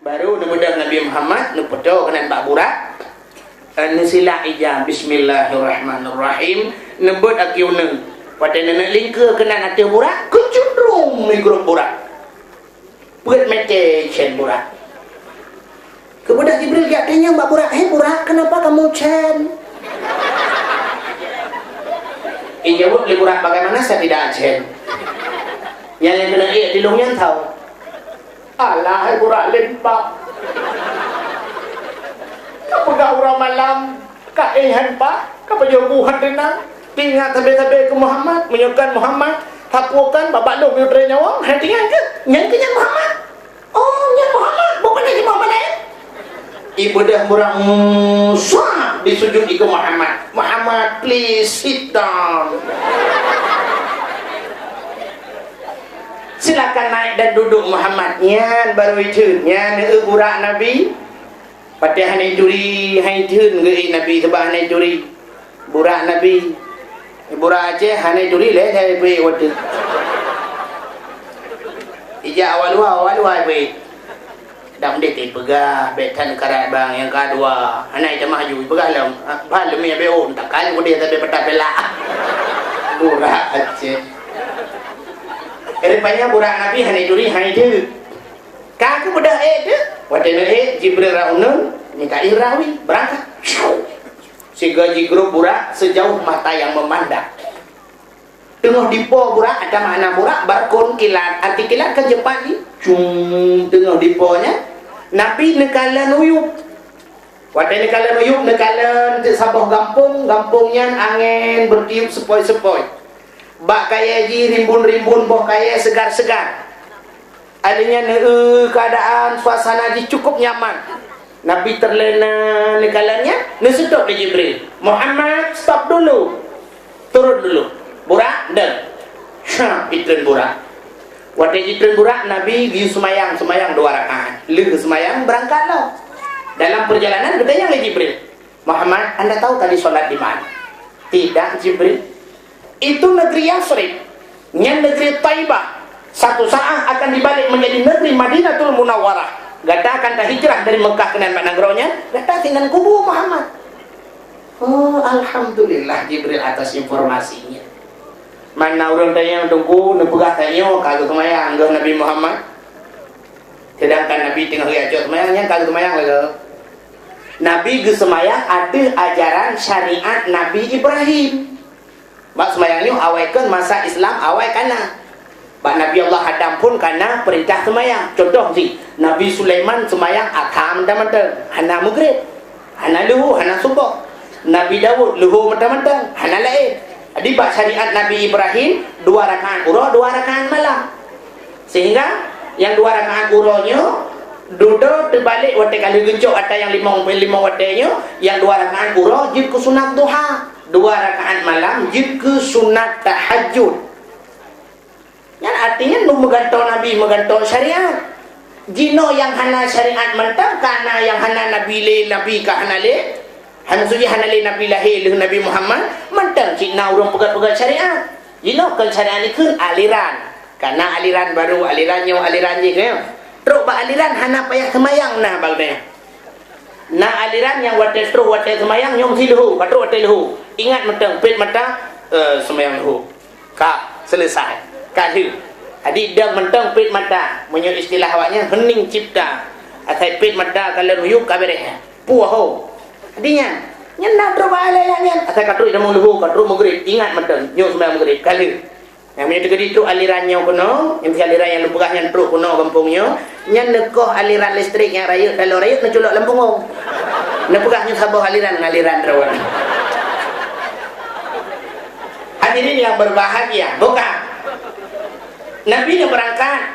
Baru nebedah Nabi Muhammad nepedo kanan bak burak. Nesila ijam bismillahirrahmanirrahim. Nebut akiuneng. Pada nenek lingka kanan hati burak, kecundrung ni grup burak. Buat mete chen burak. Kemudian Jibril katanya mbak burak, "Hei burak, kenapa kamu chen?" Jawab li burak, "Bagaimana saya tidak chen?" Yang kena dilungnya tahu. Alah, hai burak lempak. Kau pegang orang malam, kak pak, kau penyembuhan renang, tinggal tabe-tabe ke Muhammad, menyukan Muhammad, tapukan babak lu punya nyawa, hai tinggal ke? Yang kenyang Muhammad. Oh, yang Muhammad, bukan lagi Muhammad Ibu dah murang suah disujud ke Muhammad. Muhammad, please sit down. Silakan naik dan duduk Muhammad. Nyan baru itu. Nyan burak Nabi. Pada hanai duri, hanai tun ke Nabi sebab hanai duri. Burak Nabi. Burak Aceh hanai duri le saya pergi waktu. Ija awal-awal pergi. Dah dia pegah betan karat bang yang kedua. Hanai dah maju pegah lah. Bal mi beon tak kali dia tapi petap belak. Burak Aceh. Rupanya burak Nabi hanai duri hanai tu. Kaku budak tu. Waktu Jibril raunun Mikail rawi berangkat. Sehingga grup burak sejauh mata yang memandang. Tengah dipo burak ada makna burak barkon kilat. Arti kilat kan cepat ni. Tengah diponya Nabi nekalan uyup. Waktu nekalan uyup nekalan sabah gampungnya angin bertiup sepoi-sepoi. Bak kaya ji rimbun-rimbun boh kaya segar-segar. Adanya keadaan suasana ji cukup nyaman. Nabi terlena nekalannya, nesedok di Jibril. Muhammad, stop dulu. Turun dulu. Burak, dah. Itren burak. Waktu itren burak, Nabi pergi semayang 2 rakaat. Lalu semayang berangkatlah. Dalam perjalanan bertanya oleh Jibril, Muhammad, anda tahu tadi solat di mana? Tidak, Jibril. Itu negeri Yasrib, yang negeri Taibah. Satu saat akan dibalik menjadi negeri Madinatul Munawwarah. Gata akan hijrah dari Mekah ke Nagraunya. Gata tinggal kubur Muhammad. Oh, alhamdulillah Jibril atas informasinya. Mana orang tanya tunggu nepegah tanya kalau kemayang ke Nabi Muhammad. Sedangkan Nabi tengah riacut kemayangnya kalau kemayang lagi. Nabi ke semayang ada ajaran syariat Nabi Ibrahim. Bak semayangnya awaikan masa Islam awai kana. Bak Nabi Allah hadam pun kana perintah semayang. Contoh si Nabi Sulaiman semayang atam mentang-mentang, hana maghrib, hana luhu, hana subuh. Nabi Dawud luhu mentang-mentang, hana lain. Jadi bak syariat Nabi Ibrahim 2 rakaat urah, 2 rakaat malam. Sehingga yang 2 rakaat urahnya duduk terbalik waktu kali gencok atau yang 5 watenya, yang 2 rakaat urah jid ke sunat duha. 2 rakaat malam jid ke sunat tahajud. Yang artinya nu megantau Nabi megantau syariat. Jino yang hana syariat mentang kana yang hana Nabi le Nabi ka hana le. Hana suji hana le Nabi lahir le Nabi Muhammad mentang cina urang pegat-pegat syariat. Jino kan syariat ni kan aliran. Karena aliran baru alirannya aliran je kan. Teruk ba aliran hana payah semayang nah bagnya. Nah aliran yang wadah terus wadah semayang nyong siluhu, patru wadah luhu. Ingat mentang pit mata semayang luhu. Kak selesai. Kali. Adik dah mentang pit mata. Menurut istilah awaknya hening cipta. Atai pit mata kalau ruyuk kabereh. Puaho. Adinya. Nyana terus balayanya. Atai katru idam luhu, katru maghrib. Ingat mentang nyong semayang maghrib kali. Yang punya tegadi itu alirannya kuno, yang aliran yang lembugahnya teruk kuno kampungnya. Yang nekoh aliran listrik yang rayut kalau rayut menculok lempung. Nepegahnya sabah aliran rawan. Hadirin yang berbahagia, bukan? Nabi dia berangkat.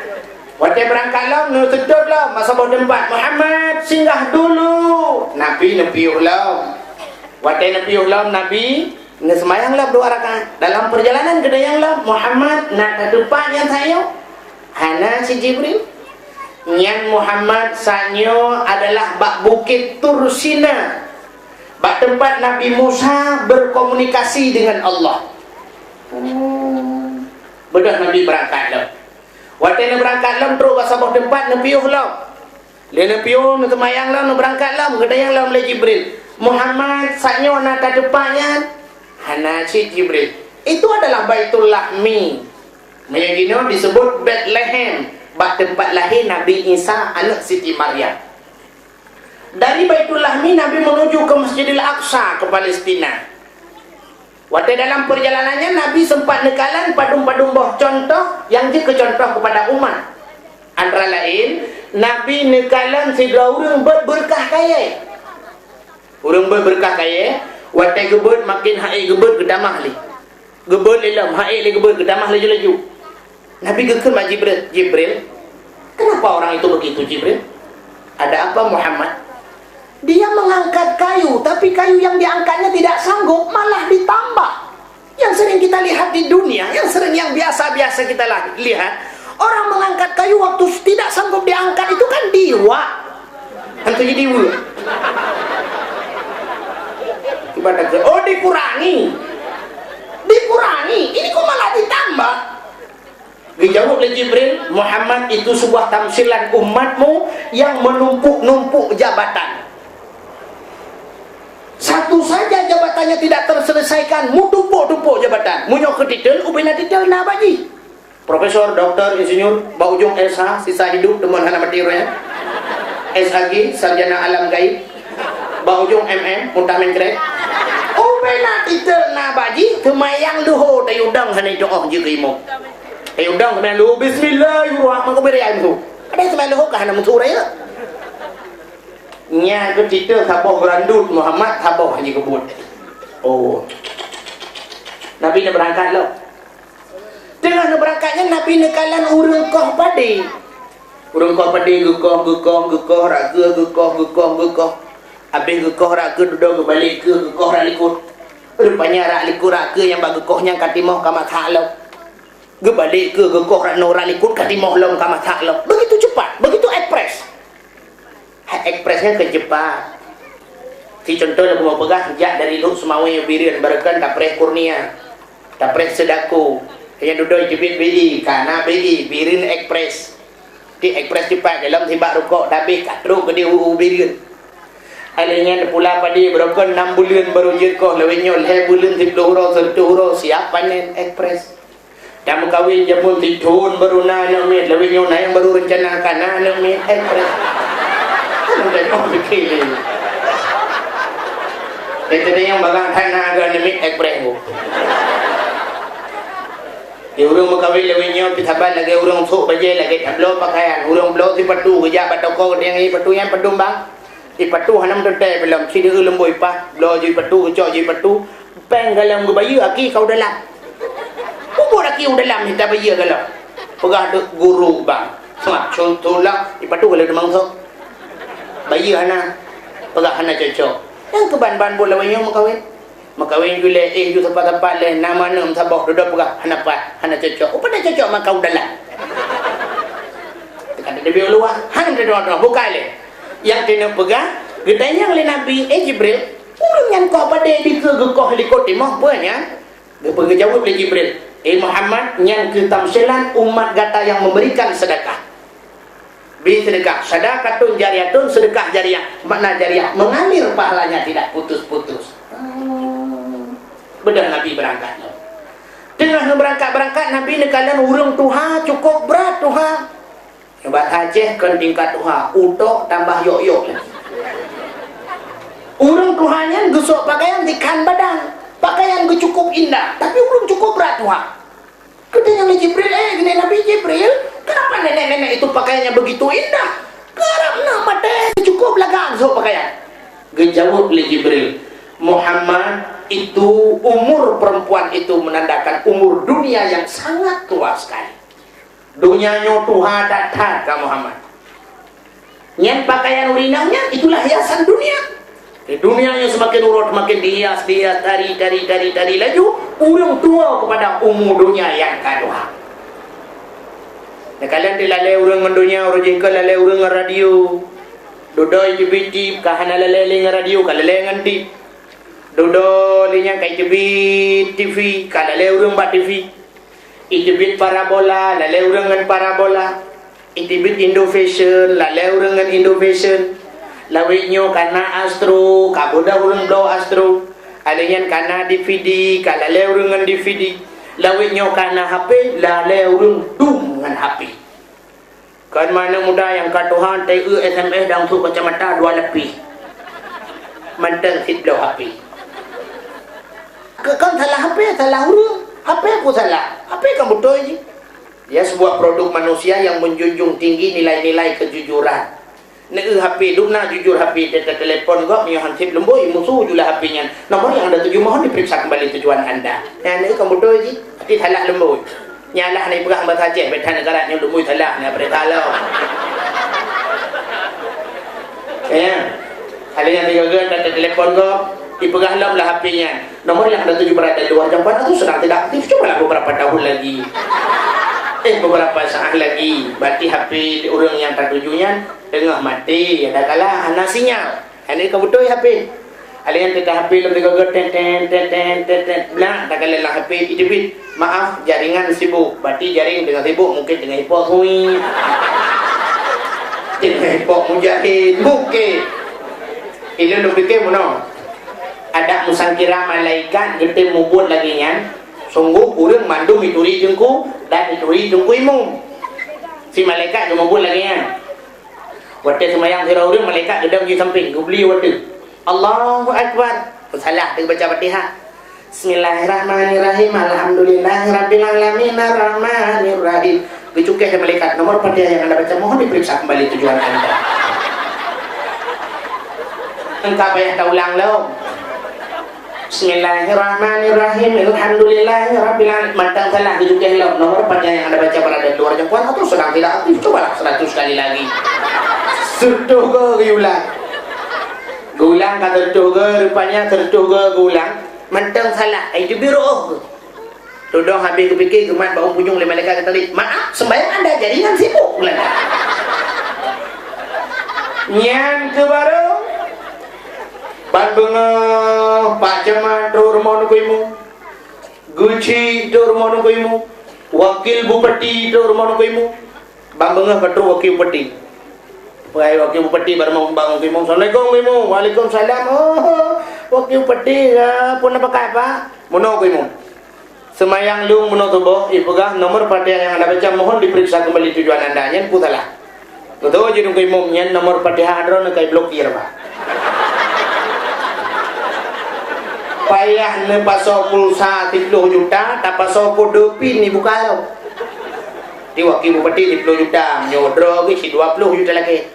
Waktu berangkatlah, sedutlah masa bawa tempat. Muhammad singgah dulu. Nabi nepiuhlah. Waktu nepiuhlah Nabi semayanglah 2 rakaat. Dalam perjalanan kedayanglah Muhammad nak ke depan yang saya. Hana si Jibril. Yang Muhammad sanyo adalah bak bukit Tursina. Bak tempat Nabi Musa berkomunikasi dengan Allah. Bedah Nabi berangkat lah. Waktu Nabi berangkat lah terus ke sebuah tempat Nabi Allah. Lena pion nak mayang lah, nak berangkat lah, berkata lah oleh Jibril. Muhammad saknyo nak ke depannya. Hana si Jibril. Itu adalah Baitul Lahmi. Yang disebut Bethlehem, bak tempat lahir Nabi Isa anak Siti Maryam. Dari Baitul Lahmi Nabi menuju ke Masjidil Aqsa ke Palestina. Waktu dalam perjalanannya Nabi sempat nekalan padung-padung boh contoh yang dia kecontoh kepada umat. Antara lain Nabi nekalan segala orang berberkah kaya. Orang berberkah kaya, waktu gebut makin hai gebut gedamah li. Gebut lelam, hai li gebut gedamah laju-laju. Nabi gekal mak Jibril, Jibril, kenapa orang itu begitu Jibril? Ada apa Muhammad? Dia mengangkat kayu, tapi kayu yang diangkatnya tidak sanggup, malah ditambah. Yang sering kita lihat di dunia, yang biasa-biasa kita lihat, orang mengangkat kayu waktu tidak sanggup diangkat itu kan diwa. Hantu jadi ulu. Oh dikurangi. Ini kok malah ditambah. Dijawab oleh Jibril, Muhammad itu sebuah tamsilan umatmu yang menumpuk-numpuk jabatan. Satu saja jabatannya tidak terselesaikan, mu tumpuk-tumpuk jabatan. Mu nyok ke titel, ubina titel na baji. Profesor, doktor, insinyur, bau ujung SH, sisa hidup, teman hana mati roya. SHG, sarjana alam gaib. Bau ujung MM, muntah mengkrek. Ubina titel na baji, kemayang luho tayudang hana itu oh juga imo. Tayudang kemayang luho, bismillahirrahmanirrahim, makabirayam tu. Ada kemayang luho kah hana mutu raya? Nya ke titel taboh berandut Muhammad taboh haji kebut. Oh. Nabi nak berangkat lo. Tengah nak berangkatnya Nabi nekalan urang koh padi. Urang koh padi gekoh raga. Habis gekoh raga duduk balik ke gekoh rak likut. Rupanya rak likut raga yang bagi gekohnya katimoh kamat hak lo. Gebalik ke gekoh rak no rak likut katimoh lo kamat hak lo. Begitu cepat, begitu ekspres. Ekspresnya kecepat. Si contoh aku mau pegang jak dari Luk Semawi Birian barakan Tapreh Kurnia, Tapreh Sedaku. Yang duduk jepit BI, karena BI Birin Ekspres. Di ekspres cepat dalam tibak rokok habis katruk ke dia Birian. Alanya pula padi barakan 6 bulan baru jekoh lewenya 2 bulan 10 huruf 1 huruf siap panen ekspres. Dan kawin jamun tidun baru nak mit lewenya yang baru rencanakan nak mit ekspres. Bukan complicated. Itu yang bagang tanah agak nemik ekspres bu. Dia orang berkahwin lewatnya pitaban lagi orang sok baju lagi tablo pakaian orang blow si patu kerja batoko yang ini patu yang pedum bang. Di patu hanam tete belum si dia lemboi pah blow jadi patu kecok jadi patu peng galam bayi aki kau dalam. Kubur aki dalam kita bayi galam. Pegah guru bang. Semua contohlah di patu kalau demang sok. Bayi hana pegak hana cocok yang keban-ban bola wayang makawin gule ju tempat-tempat le nama nam sabok duduk pegak hana pat hana cocok upada cocok makau dalam tekan dia biar luar hana duduk bukan le yang kena pegak ditanya oleh Nabi Jibril urang yang kau pada di ke gekoh likut timah punya dia pergi jawab oleh Jibril Muhammad yang ketamsilan umat gata yang memberikan sedekah. Sedekah sedekatun jariyatun, sedekah jariyah. Makna jariyah mengalir pahalanya tidak putus-putus. Bedah Nabi berangkat. Tengah berangkat Nabi nekalan urang tuha cukup berat tuha. Hebat Aceh kan tingkat tuha utok tambah yok-yok. Urang tuhanya gesok pakaian dikan badan. Pakaian cukup indah, tapi urang cukup berat tuha. Katanya Jibril, gini Nabi Jibril, kenapa nenek-nenek itu pakaiannya begitu indah? Karena mata cukup lagang so pakaian. Gejawab oleh Jibril, Muhammad itu umur perempuan itu menandakan umur dunia yang sangat tua sekali. Dunianya Tuhan datang ke Muhammad. Yang pakaian urinanya itulah hiasan dunia. Dunianya semakin urut, semakin dihias, tari laju. Urang tua kepada umur dunia yang kedua. Kalian dilalai urang mendunia, orang jengkel lalai urang radio. Dudoi jebiti, kahana lalai radio, kalalai nganti. Dudoi linya kai jebit TV, kalalai urang bat TV. Ijebit parabola, lalai urang ngan parabola. Itibit Indo Fashion, lalau dengan Indo Fashion. Lawinyo kana Astro, kabuda urang blow Astro. Alian kana DVD, kalalau dengan DVD. Lawinyo kana HP, lalau urang dum dengan HP. Kan mana muda yang katuhan TE SMS dan tu kacamata dua lebih. Manteng hit blow HP. Kan salah HP, salah urang. HP aku salah. HP kan betul je. Dia sebuah produk manusia yang menjunjung tinggi nilai-nilai kejujuran. Nak HP duk nak jujur HP telefon gak punya hansip lemboi musuh julah HP-nya. Nomor yang ada 7 mohon diperiksa kembali tujuan anda. Yang nak kamu betul je. Tapi salah lemboi. Nyalah ni perang bersaja betan negara yang lemboi salah ni pada kalau. Ya. Hal yang digagal dan telefon gak dipegang lah HP-nya. Nomor yang ada 7 berada di luar jangkauan itu sedang tidak aktif. Cobalah beberapa tahun lagi. Beberapa saat lagi berarti HP orang yang tertujunya tengah mati. Ada kalah hana sinyal. Ini kebetul HP. Ada yang tidak HP lebih gagal ten. Nah, tak kalah HP itu maaf jaringan sibuk. Berarti jaring dengan sibuk mungkin dengan hipok hui. Dengan hipok mujahid mungkin. Ini lu fikir mana? Ada musangkira malaikat gede mubut lagi nya. Sungguh urang mandum ituri jengku dan ituri jengku imum. Si malaikat cuma buat lagi kan. Waktu semayang sira urang malaikat gedang di samping, gubli waktu. Allahu akbar. Salah dia baca Fatihah. Bismillahirrahmanirrahim. Alhamdulillahirabbil alamin arrahmanir rahim. Dicukeh ke malaikat nomor Fatihah yang Anda baca mohon diperiksa kembali tujuan Anda. Engkau payah tak ulang lo. Bismillahirrahmanirrahim. Alhamdulillahirabbil alamin. Mantang salah dijukeh lo nomor Fatihah yang Anda baca pada luar jangkauan atau sedang tidak aktif. Cobalah 100 kali lagi. Sertuh ke ulang. Gulang kata sertuh ke rupanya sertuh ke gulang. Mantang salah. Itu biru. Tudong habis kepikir kemat bau punjung lima malaikat kata tadi. Maaf sembahyang Anda jaringan sibuk. Nyan ke baru. Ban bengah Pak Camat do rumah nukuimu, Guci do rumah nukuimu, Wakil Bupati do rumah nukuimu. Ban bengah patro Wakil Bupati. Pai Wakil Bupati bareng bang nukuimu. Assalamualaikum nukuimu. Waalaikumsalam. Oh, Wakil Bupati pun apa kaya Pak? Mono nukuimu. Semayang lung mono tubuh ipegah nomor Fatihah yang Anda baca mohon diperiksa kembali tujuan Anda. Nyen putalah. Tuh jadi nukuimu nyen nomor Fatihah adron kai blokir Pak. Payah ne pasok pulsa 30 juta tak pasok kodopi ni buka lo. Di Wakil Bupati 30 juta nyodro ke si 20 juta lagi.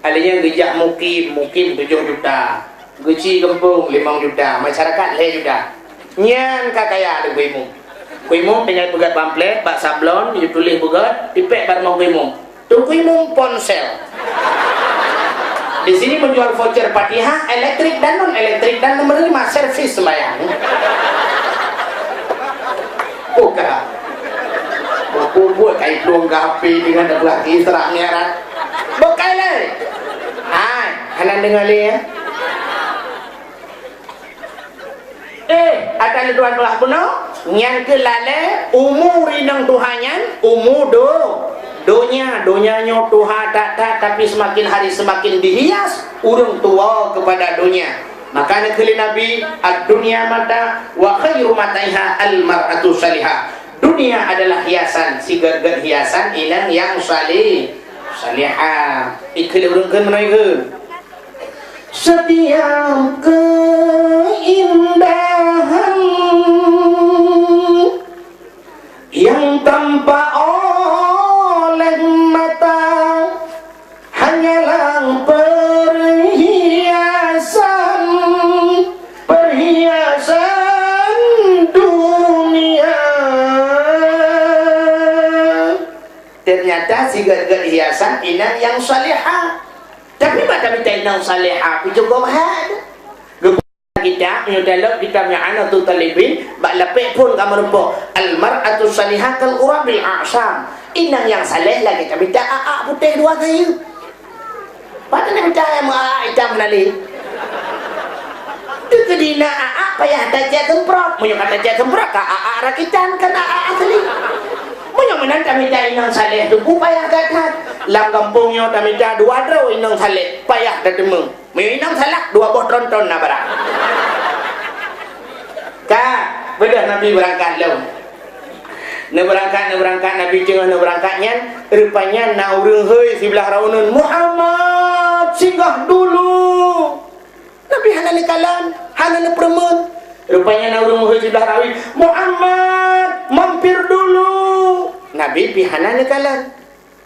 Alanya gejak mukim 7 juta. Geci kampung 5 juta, masyarakat 5 juta. Nyan kakaya ada kuimu. Kuimu tinggal pegat pamflet, bak sablon, you tulis pegat, dipek bareng kuimu. Tu kuimu ponsel. Di sini menjual voucher Fatihah, elektrik dan non elektrik dan nomor 5 servis sembahyang. Buka. Buat kait luang gapi dengan ada belaki serak nyarat. Buka le. Hai, hanan dengar le ya. Akan tuan belah puno, nyan ke lale umur inang Tuhannya, umur donya nyo Tuhan tak tapi semakin hari semakin dihias urang tua kepada dunia. Makanya kali Nabi ad-dunya mata wa khairu mataiha al-mar'atu salihah. Dunia adalah hiasan, sigar-gar hiasan inang yang salihah. Ikhle urang keun menaikeun. Setiap keindahan yang tampak oleh mata hanyalah perhiasan dunia. Ternyata sigar-gar hiasan inang yang salihah. Tapi macam kita inang salihah itu juga mahal. Kita nyodalok kita nyana tu talibin bak lepek pun kamu rupo al-mar'atu salihah kal urabil a'sam. Inang yang saleh lagi kita minta putih dua kayu. Pada nak minta yang hitam nali. Tu kedina payah tajak temprot. Munyo kata tajak temprot ka rakitan kan asli. Munyo menan tamita inang saleh tu payah gatat. Lam kampungnya tamita dua dro inang saleh payah dateng. Me inang salak dua boh tronton na barang. Ka, bedah Nabi berangkat lo. Na berangkat Nabi tengah na berangkatnya rupanya na urang heuy sebelah raunan Muhammad singgah dulu. Nabi hana kalan, hana perempuan. Rupanya na urang heuy sebelah rawi Muhammad mampir dulu. Nabi pihana kalan.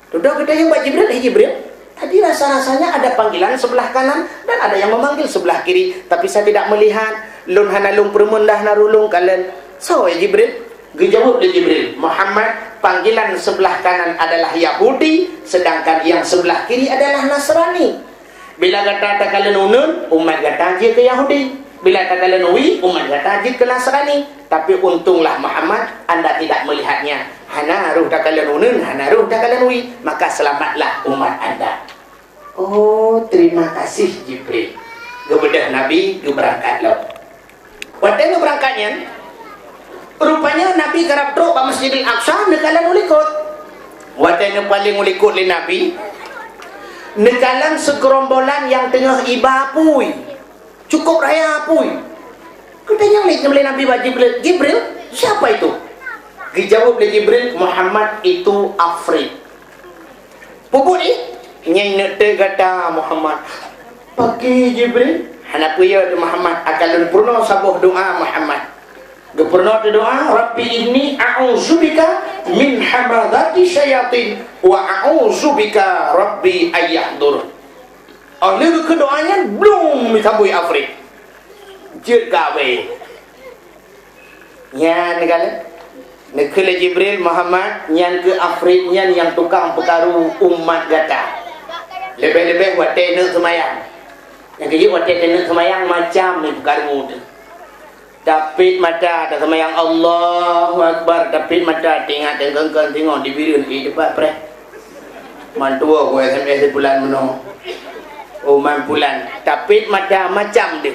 Duduk kita yang buat Jibril. Tadi rasa-rasanya ada panggilan sebelah kanan dan ada yang memanggil sebelah kiri, tapi saya tidak melihat. Lun hana lung perempuan dah narulung kalan. So Jibril Dijawab oleh Jibril, Muhammad, panggilan sebelah kanan adalah Yahudi, sedangkan yang sebelah kiri adalah Nasrani. Bila kata kalian unun, umat kata je ke Yahudi. Bila kata kalian uwi, umat kata je ke Nasrani. Tapi untunglah Muhammad, anda tidak melihatnya. Hana ruh tak kalian unun, hana ruh tak kalian uwi, maka selamatlah umat anda. Oh, terima kasih Jibril. Gebedah Nabi, berangkat lo. Waktu berangkatnya, rupanya Nabi kerap truk ke Masjidil Aqsa nekalan ulikut. Waktu yang paling ulikut oleh Nabi nekalan segerombolan yang tengah iba apui. Cukup raya apui. Katanya oleh Nabi Jibril, siapa itu? Dijawab oleh Jibril, Muhammad itu Afrik. Pupuk ni nyai nete kata Muhammad. Pagi Jibril, hana puya Muhammad akan purna sabuh doa Muhammad. Pernah doa, Rabbi inni a'udzubika min hamadati syayatin wa a'udzubika Rabbi ayyahdur. Oleh kedoanya belum misabui Afrik. Jid gawe. Nyan negala. Nekele Jibril Muhammad nyan ke Afrik nyan yang tukang perkaru umat gata. Lebih-lebih buat tenek semayang. Yang kerja buat tenek semayang macam ni perkaru tu. Tapit mata tak sama yang Allahu Akbar. Tapit mata tengok di video ni depan pre. Mantua ko SMS bulan meno. Oh man bulan. Tapit mata macam dia.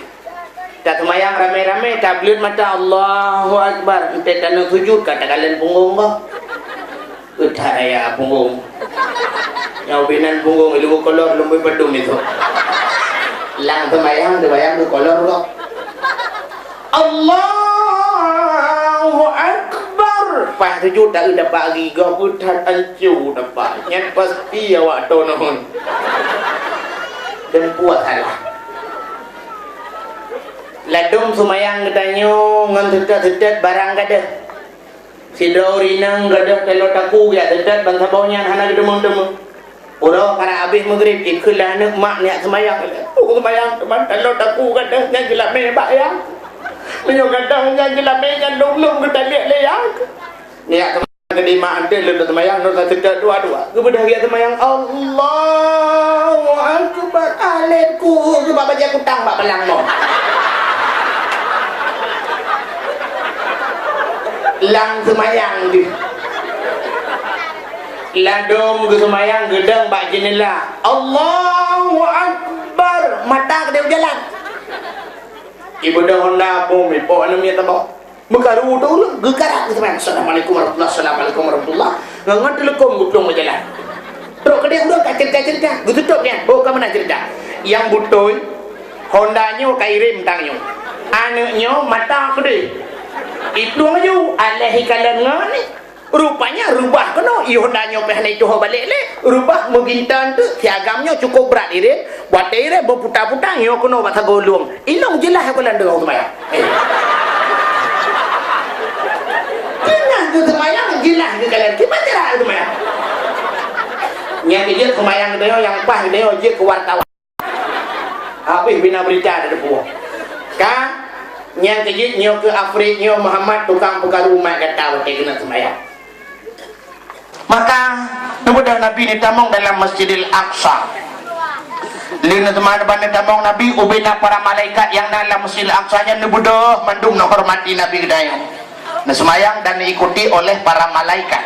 Tak semayang ramai-ramai tablet mata Allahu Akbar. Ente tanah sujud kata kalian punggung kau. Utara punggung. Yang binan punggung ilu kolor lumbai pedung itu. Lang semayang tu kolor kau. Allahu Akbar. Pas sujud tak dapat riga putar ancu dapat. Yang pasti awak tonon. Dan puas salah. Ladung semayang katanya ngan tetet barang kada. Sidau rinang kada telur taku ya tetet bangsa bawanya hana gedemung-demung. Orang karena habis maghrib ikutlah anak mak niat semayang. Oh semayang teman telur taku kada yang gelap mebak ya. Menyok kadang yang jelas menyan long-long kita lihat leyak. Niat teman kedima ada lepas semayang nak sedar dua-dua. Kemudian dia semayang Allahu Akbar aletku sebab baca kutang bak belang mo. Lang semayang dia. Ladung ke semayang gedang bak jenela. Allahu Akbar mata kedai jalan. Ibu dah Honda pun mipo anu miat tabau. Mekaru tu lu gegarak ke teman. Assalamualaikum warahmatullahi wabarakatuh. Warahmatullah. Ngan telekom guplong berjalan. Terus kedai udah kacir-kacir gututup dia. Oh kamu nak cerita. Yang butoy Hondanya kairim tangnya. Anaknya mata kedai. Itu aja alih kalan ngani. Rupanya rubah kena Yondanya pehna itu balik le. Rubah mugintan tu tiagamnya cukup berat ire. Buat ire berputar-putar yo kena bata golong. Ilong jelas aku landang semayang. Jangan tu semayang jelas ke kalian. Kita cerah semayang. Yang dia semayang dia yang pas dia je ke wartawan. Habis bina berita ada buah. Kan yang kejit nyo ke Afrik nyo Muhammad tukang perkaru umat kata waktu kena semayang. Maka kemudian Nabi ditamong dalam Masjidil Aqsa. Lina teman-teman ditamong Nabi ubina para malaikat yang dalam Masjidil Aqsa nya nebudoh mendung nak hormati Nabi kedayang. Nah semayang dan diikuti oleh para malaikat.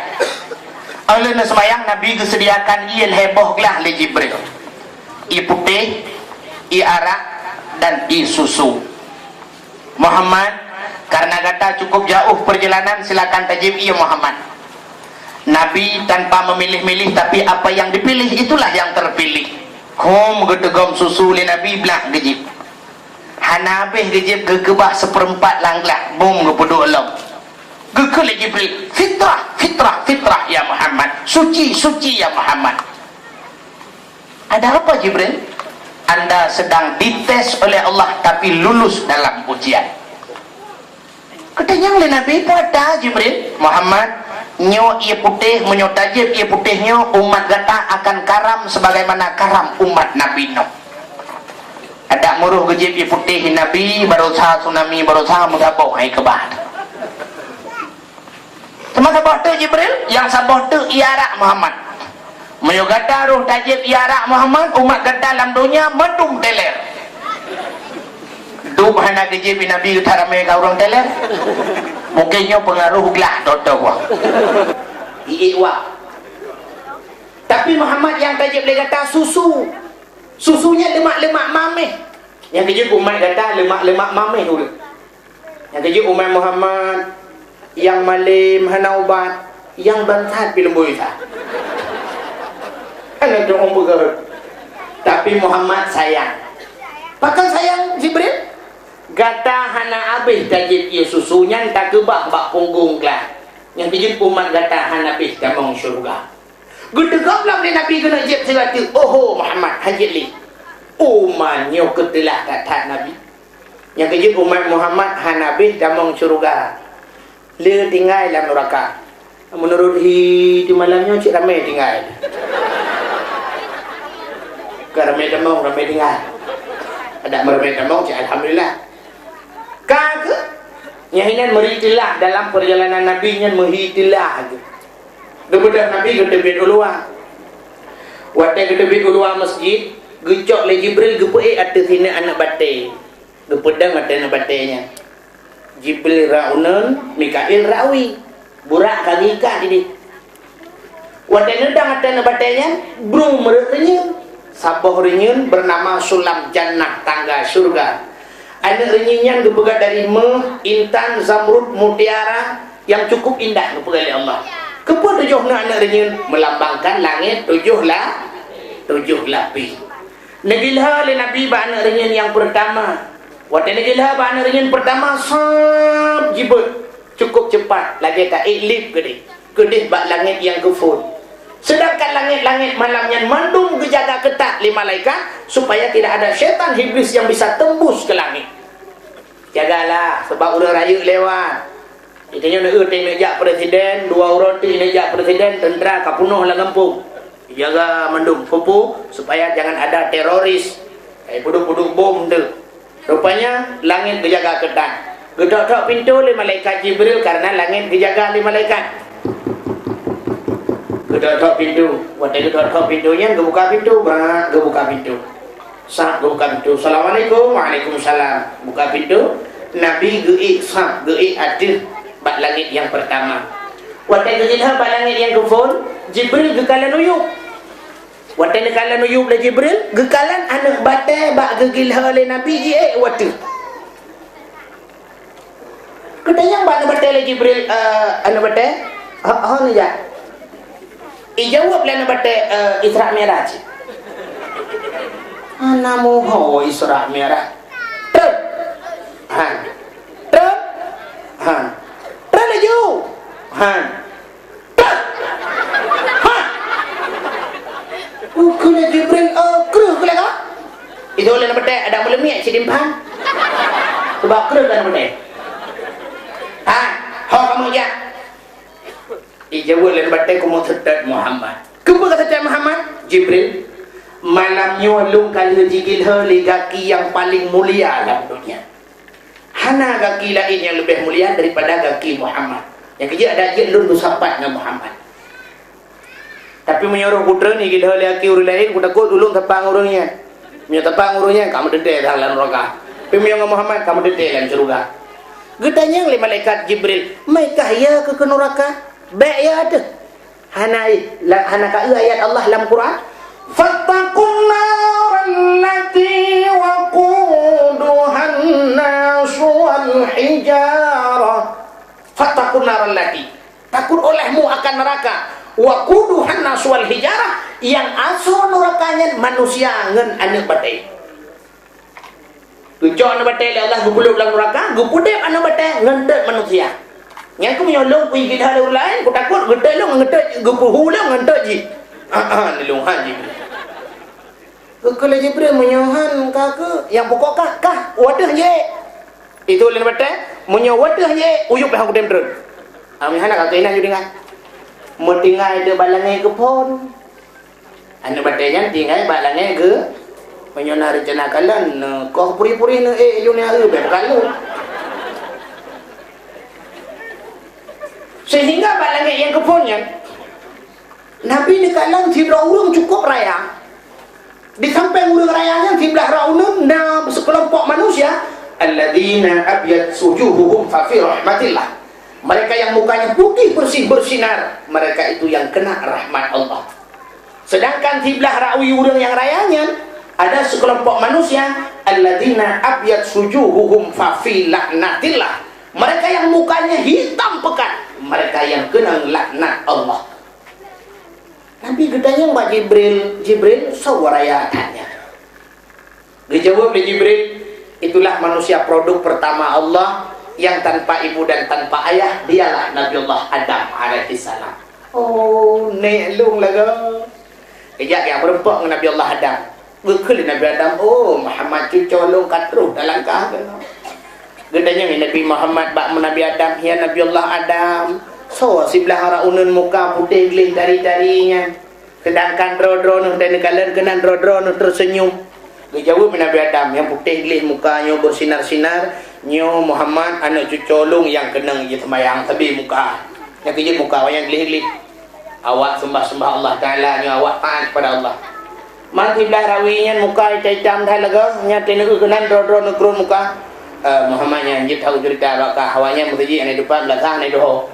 Oleh semayang Nabi disediakan il heboh lah oleh Jibril. I putih, i arak dan i susu. Muhammad karena kata cukup jauh perjalanan silakan tajib ia Muhammad. Nabi tanpa memilih-milih, tapi apa yang dipilih itulah yang terpilih. Hum gedegom susu li Nabi belak gejib. Hana habis gejib gegebah seperempat langlah. Bum gepedu Allah. Gekele Jibril. Fitrah, fitrah, fitrah ya Muhammad. Suci, suci ya Muhammad. Ada apa Jibril? Anda sedang dites oleh Allah tapi lulus dalam ujian. Katanya oleh Nabi pada Jibril, Muhammad, nyo ia putih, menyo tajib ia putihnya, umat gata akan karam sebagaimana karam umat Nabi Nuh. Ada muruh gejib ia putih Nabi, berusaha tsunami, berusaha mengabau hai kebah. Sama sabah tu Jibril, yang sabah tu iarak Muhammad. Menyo gata ruh tajib iarak Muhammad, umat gata dalam dunia medum teler. Tu bahana gejib Nabi kita ramai kau orang teler. Mungkinnya pengaruh gelah toto wah. Iiwa. Tapi Muhammad yang tajib dia kata susu. Susunya lemak-lemak mameh. Yang kejib umat kata lemak-lemak mameh dulu. Yang kejib umat Muhammad yang malim hana ubat, yang bantat film boisa. Ana tu orang bergerak. Tapi Muhammad sayang. Pakai sayang Jibril. Gata hana habis tajib ia susunya tak kebah bak punggung kelah. Yang dijib umat gata hana habis damang syurga. Gedegam lah oleh Nabi kena jib serati. Oh Muhammad hajit li. Umannya ketelah kata Nabi. Yang kejib umat Muhammad hana habis damang syurga. Dia tinggal dalam neraka. Menurut di malamnya cik ramai tinggal. Ke ramai damang ramai tinggal. Ada ramai damang cik alhamdulillah. Kagak nyahinan meritilah dalam perjalanan Nabi nya meritilah aja. Debedah Nabi ke tebet ulua. Watai ke tebet ulua masjid, gecok le Jibril gepei atas sini anak batai. Gepedang atas anak batainya. Jibril raunan, Mikail rawi. Burak kaki ka di. Watai nedang atas anak batainya, brum merenyun. Sabah renyun bernama Sulam Jannah, tangga surga. Ada renyinyan dipegat dari intan, zamrud, mutiara yang cukup indah dipegat oleh Allah. Kepa tujuh anak renyin melambangkan langit tujuh lapis. Negilha oleh Nabi ba anak renyin yang pertama. Waktu negilha ba anak renyin pertama sab jibut cukup cepat lagi tak iklip kedih ba langit yang kefur. Sedangkan langit-langit malamnya mandung kejaga ketat lima malaikat supaya tidak ada syaitan iblis yang bisa tembus ke langit. Jagalah sebab udah raya lewat. Itanya nak jak presiden, dua orang tu jak presiden, tentera kapunuh lah kampung. Jaga mandung kupu supaya jangan ada teroris. Buduk-buduk bom tu. Rupanya langit kejaga ketat. Gedok-gedok pintu oleh malaikat Jibril karena langit kejaga oleh malaikat. Gedok-gedok pintu. Waktu gedok-gedok pintunya gebuka pintu, gebuka pintu. Sah gebuka pintu. Assalamualaikum, waalaikumsalam. Buka pintu. Nabi geik sah, geik adil bak langit yang pertama. Waktu geilha bak langit yang kefur, Jibril gekalan uyup. Waktu gekalan uyup le Jibril, gekalan anak batai bak gegilha oleh Nabi geik waktu. Katanya bak anak batai le Jibril anak batai, ha ni ja. Ijawab lah nak baca Isra Mi'raj. Anamu ho Isra Mi'raj. Ter. Han. Ter. Han. Ter laju. Han. Ter. Han. Kena Jibril keruh ke lagi? Itu oleh nak baca ada melemiak sedimpan. Sebab keruh kan nak baca. Han. Ho kamu je. Ijawab dan batai kumu setat Muhammad. Kumu kata setat Muhammad? Jibril. Malamnya lung kali jigilha li gaki yang paling mulia dalam dunia. Hana gaki lain yang lebih mulia daripada gaki Muhammad. Yang kerja ada je lung bersahabat dengan Muhammad. Tapi menyuruh putra ni gilha li gaki orang lain, ku takut ulung tepang orangnya. Punya tepang orangnya, kamu dedek dalam neraka. Tapi menyuruh Muhammad, kamu dedek dalam surga. Getanya oleh malaikat Jibril, mereka ya ke neraka? Baik ya ada. Hana ka ayat Allah dalam Quran. Fattaqun nar allati waquduha an-nas wal hijarah. Fattaqun nar allati. takut olehmu akan neraka. Wa quduhan nas wal hijarah, yang asal nerakanya manusia ngan anak batai. Tujuh anak batai Allah gupuluk dalam neraka, gupudep anak batai ngentet manusia. Yang ku menyolong ku ikut hal lain, ku takut getai lu ngentet gupuhu lu ngentet ji. Nilung haji. Kalau Jibril menyohan kakak yang pokok kah wadah je. Itu lain batai munyo wadah je uyup hang kudem terus. Amihana kakak ina ju dengar. Mun tinggal dia balangai ke pon. Anak batainya tinggal balangai ke menyona rencana kalan kau puri-puri ne dunia be kalau. Sehingga balangai yang ke ponnya Nabi ni kalan tibla urang cukup raya. Di samping urang rayanya tibla raunun na sekelompok manusia alladzina abyad sujuhuhum fa fi rahmatillah. Mereka yang mukanya putih bersih bersinar, mereka itu yang kena rahmat Allah. Sedangkan tiblah rawi urang yang rayanya ada sekelompok manusia alladzina abyad sujuhuhum fa fi laknatillah. Mereka yang mukanya hitam pekat, mereka yang kena laknat Allah. Nabi gedanya Mbak Jibril sawaraya tanya. Dijawab oleh Jibril, itulah manusia produk pertama Allah yang tanpa ibu dan tanpa ayah, dialah Nabiullah Adam alaihissalam. Oh, neklung laga. Kejap yang berempak dengan Nabiullah Adam. Bekal Nabi Adam, oh Muhammad cucolong katruh dalam kah. Gedanya Nabi Muhammad bak Nabi Adam, ya Nabiullah Adam. So sebelah raunun muka putih gelih dari-darinya. Sedangkan dro-dro nu dan kalian kena dro-dro nu tersenyum. Dijawab Nabi Adam yang putih gelih mukanya bersinar-sinar, nyo Muhammad anak cucolong yang kena je semayang tapi muka. Yang kerja muka yang gelih-gelih. Awak sembah-sembah Allah Taala, nyo awak taat kepada Allah. Mati belah rawinya muka hitam dah lega, nyata nak kena dro-dro nu kurun muka. Muhammadnya dia tahu cerita bakal hawanya mesti ane depan belakang ane doh.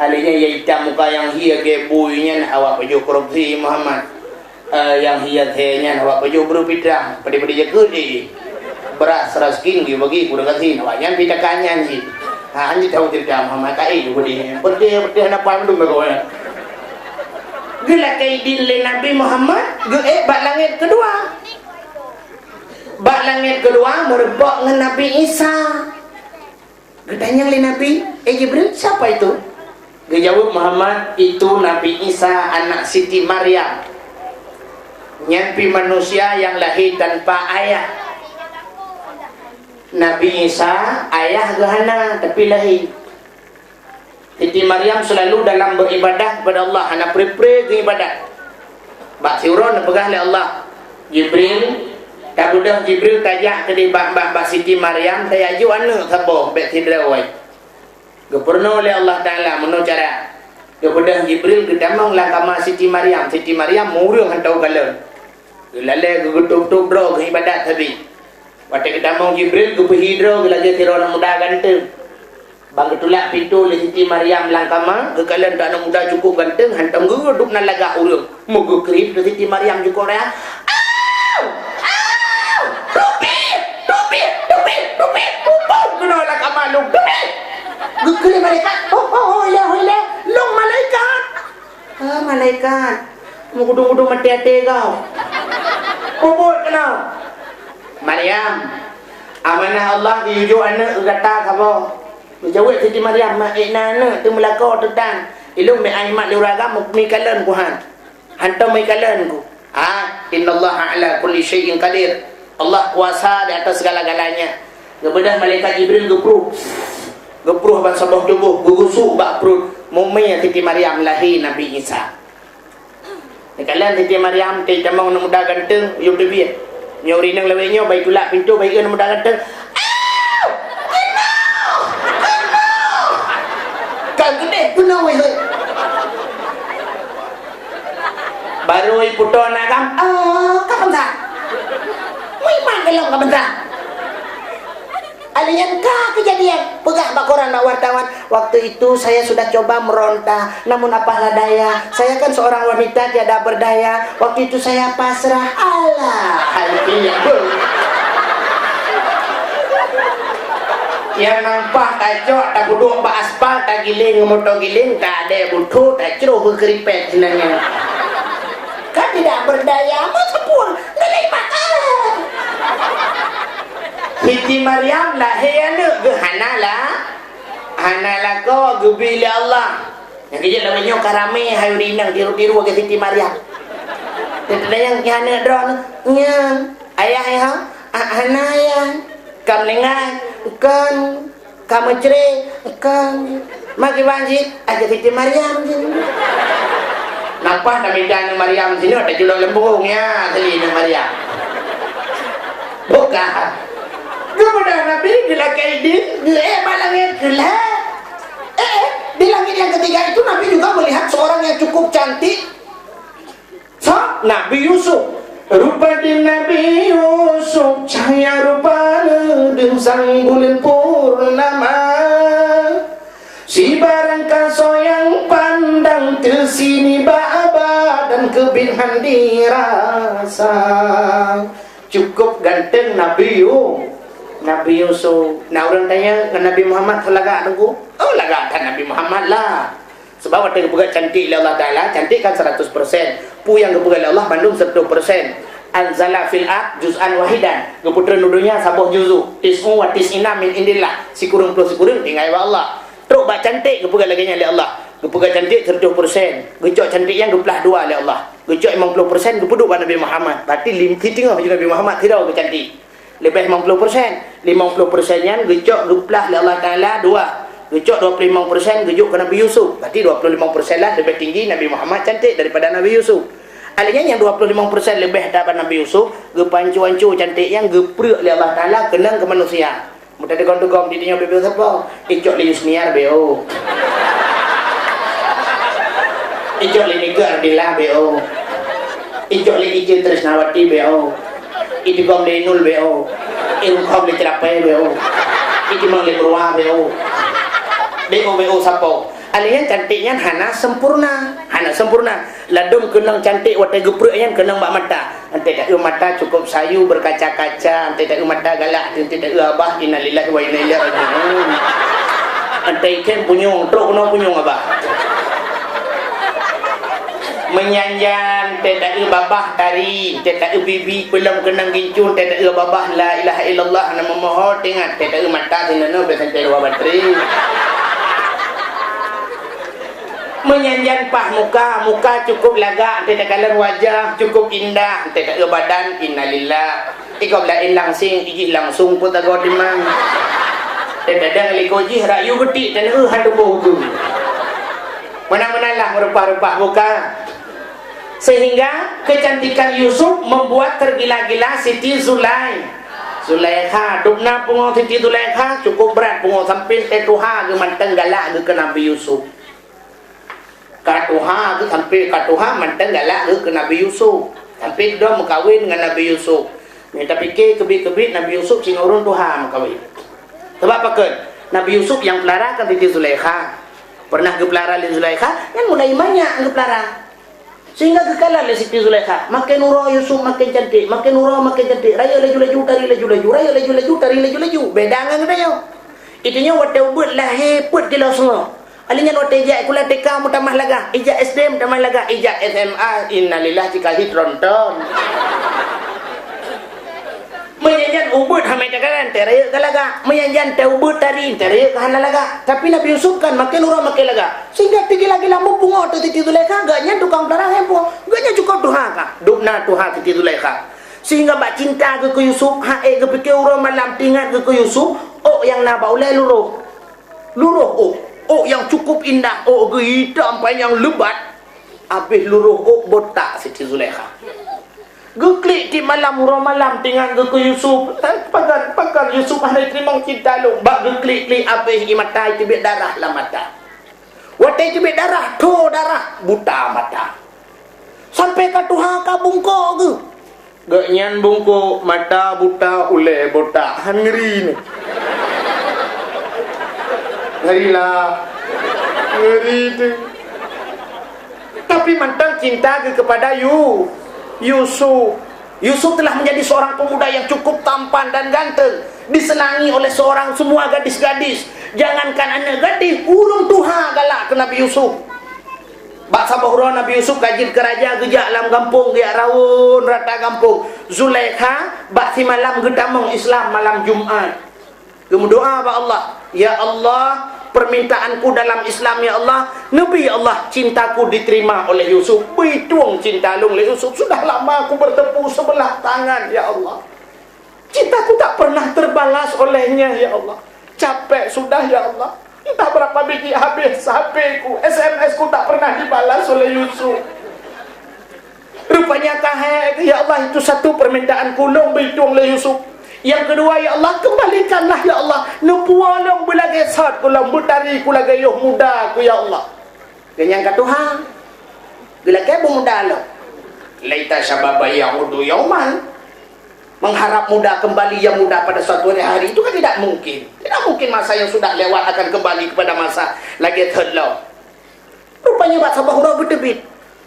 Alinya ia hitam muka yang hia ke buinya awak baju korupsi Muhammad. Yang hia tehnya awak baju berpitra pada-pada jaga di beras raskin dia bagi kurang kasih awaknya pitakannya sih. Anji tahu cerita Muhammad kai juga dia. Betul apa belum kau ya. Gila kaidin le Nabi Muhammad bak langit kedua. Bak langit kedua merebak dengan Nabi Isa. Gedanya le Nabi Jibril siapa itu? Dia jawab Muhammad, itu Nabi Isa anak Siti Maryam. Nyampi manusia yang lahir tanpa ayah. Nabi Isa ayah gahana tapi lahir. Siti Maryam selalu dalam beribadah kepada Allah, anak pre-pre ke ibadat. Bak siuron pegah oleh Allah. Jibril tak budak Jibril tajak ke di bak Siti Maryam saya aju anak sabar bet tidrawai. Gepurna oleh Allah Ta'ala menurut cara kepada Jibril kedamang lah kamar Siti Maryam. Siti Maryam murung hantau kala lalai gegetuk-tuk bro ke ibadat tapi waktu kedamang Jibril kepehi bro lagi kira orang muda ganteng bang ketulak pintu oleh Siti Maryam lang kamar kekalan tak nak muda cukup ganteng hantam gegeduk nak lagak urung moga kerip ke Siti Maryam juga raya Rupi pupuk kena lah kamar lu Gukul malaikat. Oh ya Allah. Long malaikat. Malaikat. Mau gudung-gudung mati-hati kau. Kubur kena. Maryam. Amanah Allah diujuk anak kata kamu. Menjawab Siti Maryam, mak anak tu melakau tentang ilmu aimat luragam mi kalan ku han. Hantam mi kalan ku. Innallaha ala kulli syai'in qadir. Allah kuasa di atas segala-galanya. Kemudian malaikat Jibril gepruh ban sabah tubuh gugusuk bak perut mumi Siti Maryam lahir Nabi Isa. Kalian Siti Maryam teh tamang nak muda ganteng yuk debi nyori nang lawenya baik tulak pintu baik nak muda ganteng. Kan gede guna weh. Baru puto nakam kapan dah? Wih man kalau kapan dah? Alian kah kejadian pegah bak koran nak wartawan. Waktu itu saya sudah coba meronta, namun apalah daya, saya kan seorang wanita tiada berdaya. Waktu itu saya pasrah. Alah Yang nampak tak jok, tak duduk bak aspal, tak giling motor giling, tak ada butuh, tak ceruh berkeripet sebenarnya. Kan tidak berdaya, masa pun ngelai mata. Siti Maryam lahir anak ke Hanalah kau gebili Allah. Yang kerja namanya karame hayu rinang tiru-tiru ke Siti Maryam. Tidak yang anak drone nyang ayah Hana ayah kam lengan kan kamu cerai kan maki banjir ada Siti Maryam sini. Nampak dah medan Maryam sini ada julung lembung ya selina Maryam. Bukan. Kemudian Nabi gelar kaidin, malangnya gelar. Di langit yang ketiga itu Nabi juga melihat seorang yang cukup cantik. Nabi Yusuf. Rupa di Nabi Yusuf, cahaya rupanya di sang bulan purnama. Si barang kaso yang pandang ke sini ba'aba dan kebinhan dirasa. Cukup ganteng Nabi Yusuf. Nah orang tanya ke Nabi Muhammad lagak tunggu. Oh lagak kan Nabi Muhammad lah. Sebab waktu kebuka cantik oleh Allah Ta'ala, cantik kan 100%. Pu yang kebuka oleh Allah bandung 100%. Anzala fil ard juz'an wahidan. Keputra nudunya sabuh juzu. Tis'u wa tis'ina min indillah. Si kurung plus si kurung tinggal Allah. Teruk bak cantik kebuka lagi oleh Allah. Kebuka cantik 100%. Gecok cantik yang 22 oleh Allah. Gecok 50% kepuduk pada Nabi Muhammad. Berarti tengah juga Nabi Muhammad tidak ke cantik. Lebih 50%. 50% yang gecok 12 oleh Allah Ta'ala 2. Gecok 25% gejok ke Nabi Yusuf. Berarti 25% lah lebih tinggi Nabi Muhammad cantik daripada Nabi Yusuf. Alihnya yang 25% lebih daripada Nabi Yusuf, gepancu-ancu cantik yang geprek oleh Allah Ta'ala kenang ke manusia. Mudah degong-degong di dunia bebel siapa? Icok li Yusniar BO. Icok li Nigar Dilah BO. Icok li Ije Tresnawati BO. Idegong li Nul BO. Irukhob li Terapai BO. Idimang li Murwah BO. BO sapo. Alihnya cantiknya Hana sempurna. Ladum kenang cantik watai geprek kenang bak mata. Ante tak mata cukup sayu berkaca-kaca. Ante tak mata galak. Ante tak abah innalillahi wa inna ilaihi raji'un. Ante ikan punyung, teruk kena punyung abah. Menyanjan tidak babah tari, tidak bibi belum kenang gincun, tidak babah la ilaha illallah nama mohon tengah tidak mata sinana besantai dua bateri. Menyanjan pah muka cukup lagak, tidak kalan wajah cukup indah, tidak badan innalillah. Ikau lain langsing, iji langsung pun tak kau dimang. Tidak ada likoji rayu betik dan hantu bogu. Mana-mana lah merupa-rupa muka. Sehingga kecantikan Yusuf membuat tergila-gila Siti Zulaikha. Dukna pungo Siti Zulaikha cukup berat pungo sampai tetuha ke manteng galak ke Nabi Yusuf. Katuha ke sampai katuha manteng galak ke Nabi Yusuf. Sampai dia mengkawin dengan Nabi Yusuf. Minta fikir kebit-kebit Nabi Yusuf sing urun tuha mengkawin. Sebab apa kan? Nabi Yusuf yang pelarakan Siti Zulaikha. Pernah ke pelara Zulaikha kan mulai banyak ke pelara. Sehingga kekalah oleh Siti Zulaikha. Makin nurah Yusuf makin cantik, makin nurah makin cantik. Raya laju-laju tari laju-laju, raya laju-laju tari laju-laju. Beda dengan dia. Itunya waktu ubud lahir put di laut semua. Alinya waktu ijak kuliah TK mutamah laga, ijak SD mutamah laga, ijak SMA innalillah jika hitronton. Menyanjan ubud hamai takaran teraya kalaga, menyanjan te ubud tari teraya kahana laga. Tapi Nabi Yusuf kan makin nurah makin laga. Sehingga tinggi-lagi lampu bunga tu Siti Zulaikha gaknya tukang pelarang hempo. Gaknya cukup tuha ka. Dukna tuha Siti Zulaikha. Sehingga bak cinta ke Yusuf, hae ke pikir urang malam tingat ke Yusuf, oh yang na baulai luruh. Oh yang cukup indah, oh ke hitam panjang lebat. Habis luruh oh botak Siti Zulaikha. Geklik di malam tinggal ke Yusuf. Pakar Yusuf ada terima cinta lu. Bak geklik habis di mata tibik darah lah mata. Watai tibik darah, darah buta mata. Sampai ke Tuhan ka bungkuk ke. Gaknyan bungkuk mata buta ule botak. Ngeri ni. Ngeri tu. Tapi mantang cinta kepada Yusuf. Yusuf telah menjadi seorang pemuda yang cukup tampan dan ganteng, disenangi oleh seorang semua gadis-gadis. Jangankan anak gadis, urung tuha galak ke Nabi Yusuf. Bak sabahura Nabi Yusuf kajin ke raja gejak alam kampung, dia rawun rata kampung. Zulaikha bak si malam gedamong Islam malam Jumat. Berdoa ba Allah, ya Allah, permintaanku dalam Islam ya Allah, Nabi ya Allah, cintaku diterima oleh Yusuf. Berituang cinta lu oleh Yusuf. Sudah lama aku bertepuk sebelah tangan ya Allah, cintaku tak pernah terbalas olehnya ya Allah. Capek sudah ya Allah. Entah berapa biji habis HP-ku, SMS ku tak pernah dibalas oleh Yusuf. Rupanya kahek ya Allah, itu satu permintaan kulung berituang oleh Yusuf. Yang kedua ya Allah, kembalikanlah ya Allah nupualong belage sat kulang butari kulage yoh muda ku ya Allah. Dan yang kedua, gelage muda lo. Laita syababa yaudu yauman. Mengharap muda kembali yang muda pada suatu hari itu kan tidak mungkin. Tidak mungkin masa yang sudah lewat akan kembali kepada masa lagi terlalu. Rupanya bak sabahura bertebit.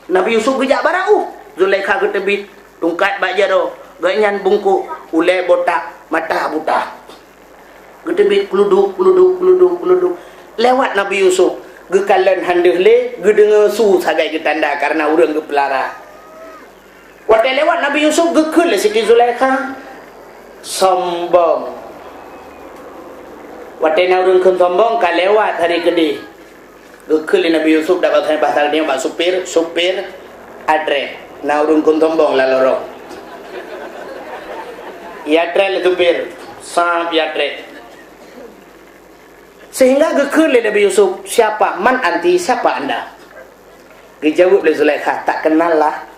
Nabi Yusuf gejak barau. Zulaikha bertebit. Tungkat bak jaro. Ganyan bungkuk, ulai botak, mata buta. Gedebit keluduk. Lewat Nabi Yusuf. Gekalan handeh le, gedengar su sagai getanda karena urang gepelara. Waktu lewat Nabi Yusuf gekul le Siti Zulaikha. Sombong. Waktu na urang kun sombong ka lewat hari gede. Gekul le Nabi Yusuf dapat saya pasal dia pak supir adre. Na urang kun sombong la lorong. Yatre le supir, sap yatre. Sehingga gekul le Nabi Yusuf, siapa? Man anti, siapa anda? Dijawab le Zulaikha, tak kenal lah.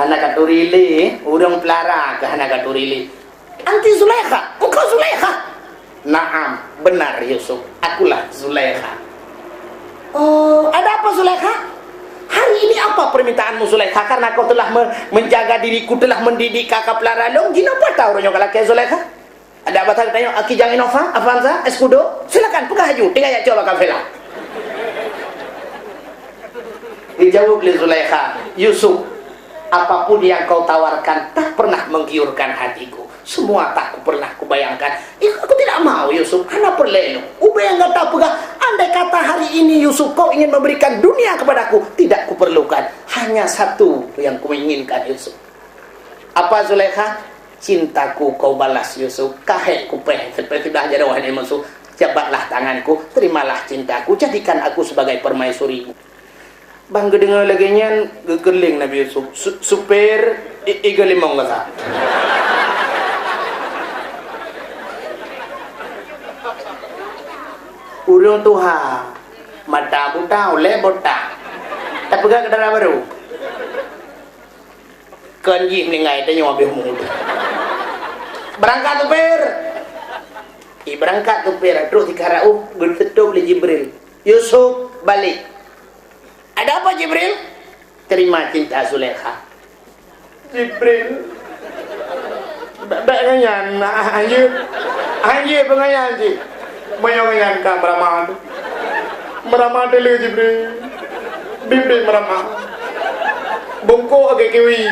Anak katurili, urang pelara ke anak katurili. Anti Zulaikha, engkau Zulaikha? Naam, benar Yusuf, akulah Zulaikha. Oh, ada apa Zulaikha? Hari ini apa permintaanmu Zulaikha? Karena kau telah menjaga diriku, telah mendidik kakak pelara long. Gina apa tahu orang kalau kayak Zulaikha? Ada apa tanya? Aki jangan Innova, Avanza, Escudo. Silakan, buka haju. Tinggal ya coba kafela. Dijawab oleh Zulaikha, Yusuf, apapun yang kau tawarkan tak pernah menggiurkan hatiku. Semua tak pernah kubayangkan. Aku tidak mau Yusuf. Anak perlenu. Ubah yang kata pegah. Andai kata hari ini Yusuf kau ingin memberikan dunia kepadaku, tidak kuperlukan. Hanya satu yang kuinginkan Yusuf. Apa Zulaikha? Cintaku kau balas Yusuf. Kahek kupeh. Seperti dah jadi wahai Yusuf. Jabatlah tanganku. Terimalah cintaku. Jadikan aku sebagai permaisurimu. Bang gedengar lagi nyan gegeling Nabi Yusuf. Supir igalimong kata. Urung tuha mata buta oleh botak. Tak pegang kendaraan baru. Kanji meningai dia nyawa behmu. Berangkat supir. Berangkat supir. Terus dikarau berteduh oleh Jibril. Yusuf balik. Ada apa Jibril? Terima cinta Zulaikha. Jibril. Baik kanyan. Anjir pengayan je. Menyanyikan ka meramah dulu Jibril. Bimbing meramah. Bungkuk agak kiwi.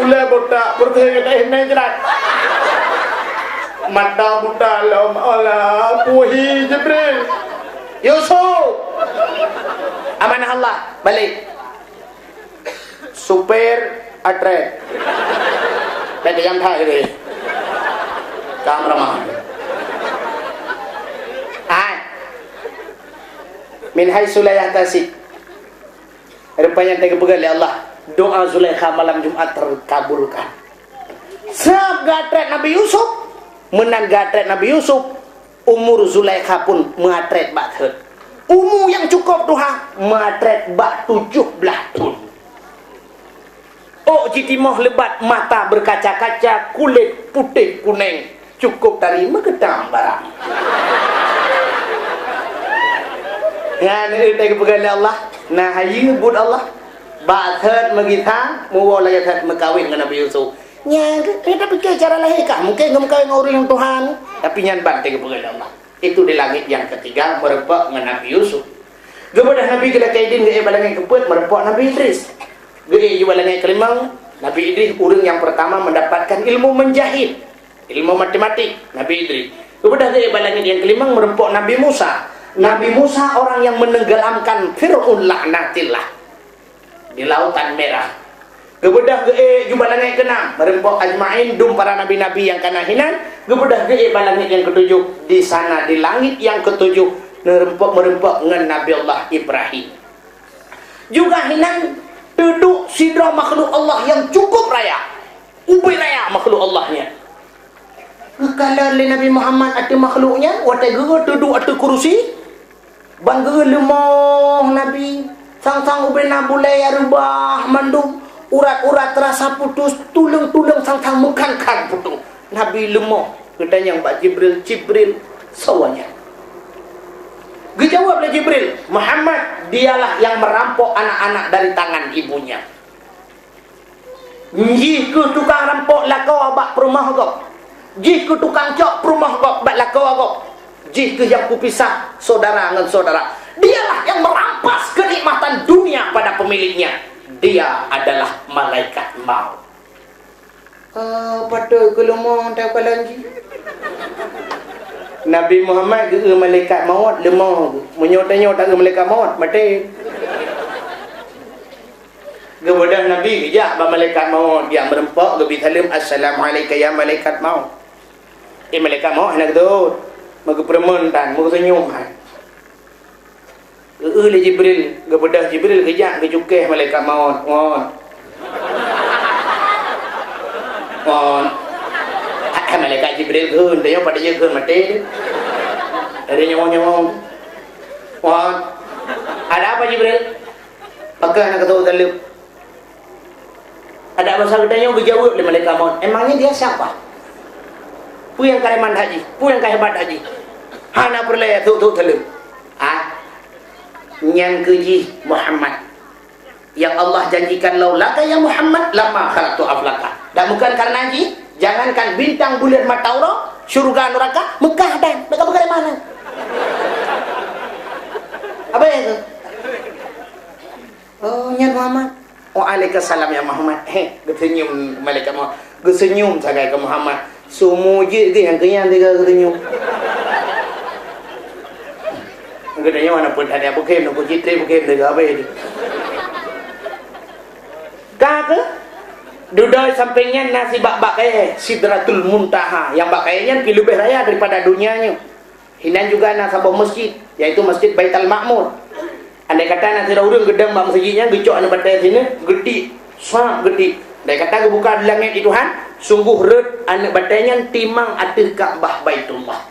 Ulai botak bertanya kata hendak jerat. Mata buta lam Allah puhi Jibril. Yusuf. Amanah Allah balik. Supir atret. Bagi yang thai ni. Kameraman. Min haitsu la yahtasib. Rupanya tega pegal oleh Allah. Doa Zulaikha malam Jumat terkabulkan. Sab gatret Nabi Yusuf, menang gatret Nabi Yusuf, umur Zulaikha pun mengatret bathet. Umur yang cukup tuha mengatret bak 17 tahun. Oh jitimah lebat, mata berkaca-kaca, kulit putih kuning, cukup dari megedang barang. Ya, ini kita pegang Allah. Nah, haji bud Allah. Ba'athat magitha, muwa lagi that mekawin dengan Nabi Yusuf. Nya, kita pikir cara lahir kah? Mungkin kamu kawin orang yang Tuhan. Tapi nyan bantai pegang Allah. Itu di langit yang ketiga merebak dengan Nabi Yusuf. Kepada Nabi kita kaidin ke balangan keput merebak Nabi Idris. Gede juga balangan kelimang Nabi Idris orang yang pertama mendapatkan ilmu menjahit, ilmu matematik. Nabi Idris. Kemudian dari langit yang kelima merempok Nabi Musa. Nabi Musa orang yang menenggelamkan Fir'aun laknatillah di lautan merah. Kemudian jumpa langit ke-6 merempok ajma'in dum para nabi-nabi yang kanahinan. Kemudian langit yang ke-7 di sana di langit yang ke-7 merempok dengan Nabi Allah Ibrahim. Juga hinan duduk sidra makhluk Allah yang cukup raya, ubai raya makhluk Allahnya. Kalau Nabi Muhammad ada makhluknya, watai gera duduk atas kursi, bangga lemah Nabi, sang-sang ubai nabulai arubah mandum, urat-urat terasa putus, tulang-tulang sang-sang mengkankan putus. Nabi lemah, katanya Pak Jibril sawanya. Dijawablah Jibril, Muhammad dialah yang merampok anak-anak dari tangan ibunya. Jika tukang rampok lakau abak perumah kau, jika tukang cok perumah kau abak lakau kau, jika yang kupisah saudara dengan saudara, dialah yang merampas kenikmatan dunia pada pemiliknya. Dia adalah malaikat maut. Pada kelemah tak kalanji. Nabi Muhammad ke malaikat maut lemah, menyotanya tak ke malaikat maut mati. Kemudian Nabi kejap ba malaikat maut dia merempak ke bitalim assalamualaikum ya malaikat maut. Malaikat maut nak tu maka permentan maka senyum han. Le Jibril, kemudian Jibril kejap ke cukeh malaikat maut. Malaikat Jibril hơn dia pada dia hơn mati. Dari nyawang. Ada apa Jibril? Pakai nak tahu dalam. Ada masa katanya berjawab oleh malaikat maut. Emangnya dia siapa? Pu yang kaiman haji, pu yang hebat haji. Hana perlaya tu dalam. Yang keji Muhammad. Yang Allah janjikan laulaka ya Muhammad lama khalaqtu aflaka. Dan bukan karena haji. Jangankan bintang bulan mataura, syurga neraka, Mekah dan mereka dari mana? Apa itu? Oh, ya Muhammad. Waalaikumsalam ya Muhammad. Kesenyum malaikat Muhammad. Kesenyum sagai ke Muhammad. Semua je yang kenyang dia kesenyum. Katanya mana pun ada bukan nak citra bukan dia apa itu. Kata duduk sampingnya nasi bak-bak Sidratul Muntaha yang bakainya lebih raya daripada dunianya. Hinan juga nak sebuah masjid yaitu Masjid Baitul Ma'mur. Andai kata nak orang gedang bak masjidnya gecok anu batai sini gede, sangat gede. Andai kata buka langit itu Tuhan, sungguh red anak batainya timang atas Ka'bah Baitullah.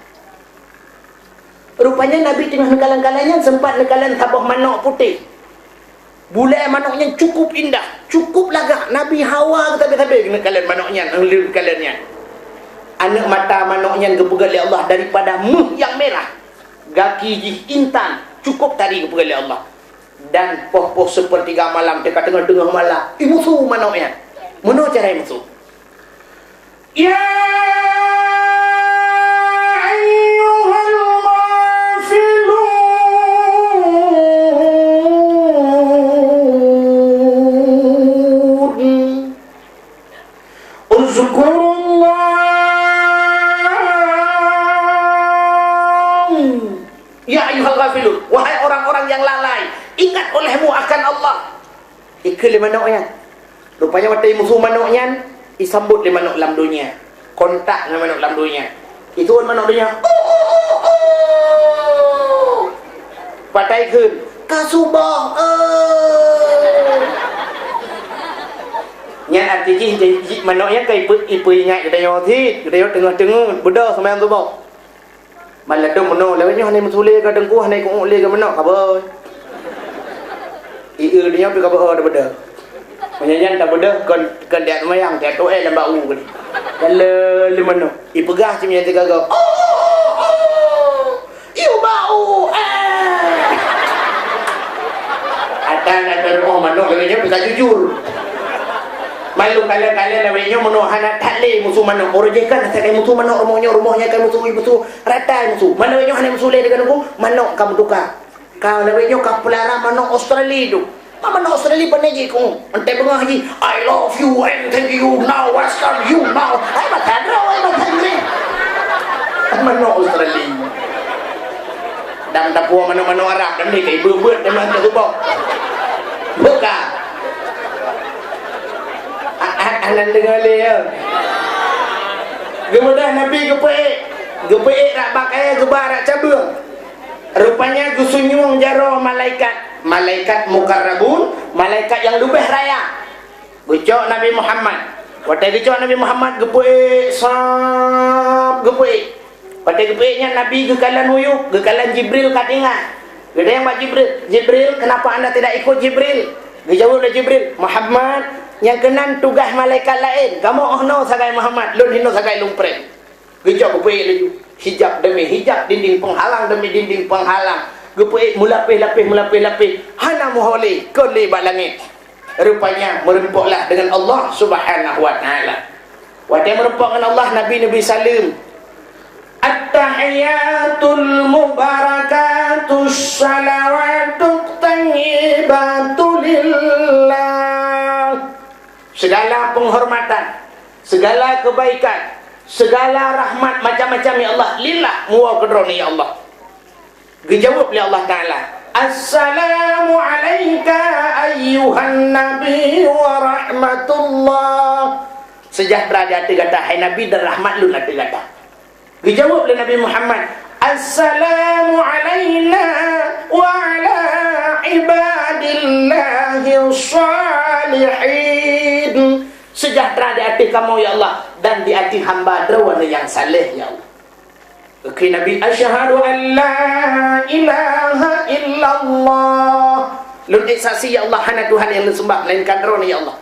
Rupanya Nabi tengah nekalan-kalannya sempat nekalan tabah manok putih. Bulai manoknya cukup indah, cukup lagak. Nabi hawa ke tapi kalian manoknya, kaliannya. Anak mata manoknya kepegal oleh Allah daripada muh yang merah. Gaki intan cukup tadi kepegal oleh Allah. Dan poh-poh sepertiga malam dekat tengah-tengah malam. Musuh manoknya. Mana cara musuh? Ya wahai orang-orang yang lalai, ingat olehmu akan Allah. Ikut lima manuknya. Rupanya waktu musuh manuknya disambut lima manuk dalam dunia. Kontak dengan manuk dalam dunia. Itu manuk dunia. Patai kun. Kasubah. Yang artinya manuknya kayak ibu ingat kita nyotit, kita tengah-tengah beda sama yang tu bau. Malah dong meno lewatnya hanai musule ka dengku hanai ku le ka meno kabar. Dia pi kabar ada beda. Menyanyian tak beda kan dia mayang dia tu dalam bau kan. Kalau meno ipegah cimnya tiga go. Iu bau. Ada rumah meno lewatnya bisa jujur. Malu kalian lewatnya meno hana tale musuh meno orojekan saya musuh meno rumahnya kan musuh rata musuh mana lewatnya hana musuh le dengan aku meno kamu tukar kau lewatnya kau pelara meno Australia tu Mama nak Australia peneji ku. Ente bengah haji. I love you and thank you now. Welcome you now. Ai makan ro, ai makan ni. Mama nak Australia. Dan dapur mana-mana Arab dan ni kai beut dan mana tu bau. Buka. Alan dengar le ya. Kemudian Nabi gepeik rak bakai gebar rak cabung. Rupanya gusunyung jaro malaikat mukarrabun, malaikat yang lebih raya. Gecok Nabi Muhammad. Waktu gecok Nabi Muhammad gepeik sap gepeik. Waktu gepeiknya Nabi gekalan huyuk, gekalan Jibril katingan. Gede yang buat Jibril, kenapa anda tidak ikut Jibril? Dijawab oleh Jibril, Muhammad yang kenan tugas malaikat lain. Kamu ohno sagai Muhammad, lun hino sagai lumpret. Gejok gepeik laju. Hijab demi hijab, dinding penghalang demi dinding penghalang. Gepeik mulapih. Hana muholi koli balangit. Rupanya merempuklah dengan Allah Subhanahu wa taala. Waktu merempuk dengan Allah, Nabi salim. At-tahiyatul mubarakatus salawatut thayyibatul lillah. Segala penghormatan, segala kebaikan, segala rahmat macam-macam ya Allah lillah muwa kedroni ya Allah. Dijawab oleh Allah Ta'ala, Assalamu alayka ayyuhan nabi wa rahmatullah. Sejahtera di hati kata, hai Nabi dan rahmat lu hati kata. Dijawab oleh Nabi Muhammad, Assalamu alayna wa ala ibadillahi salihin. Sejahtera di hati kamu ya Allah dan di hati hamba derwana yang saleh ya Allah. Okey Nabi, asyhadu an la ilaha illallah. Lun saksi ya Allah hana Tuhan yang disembah melainkan derwana ya Allah.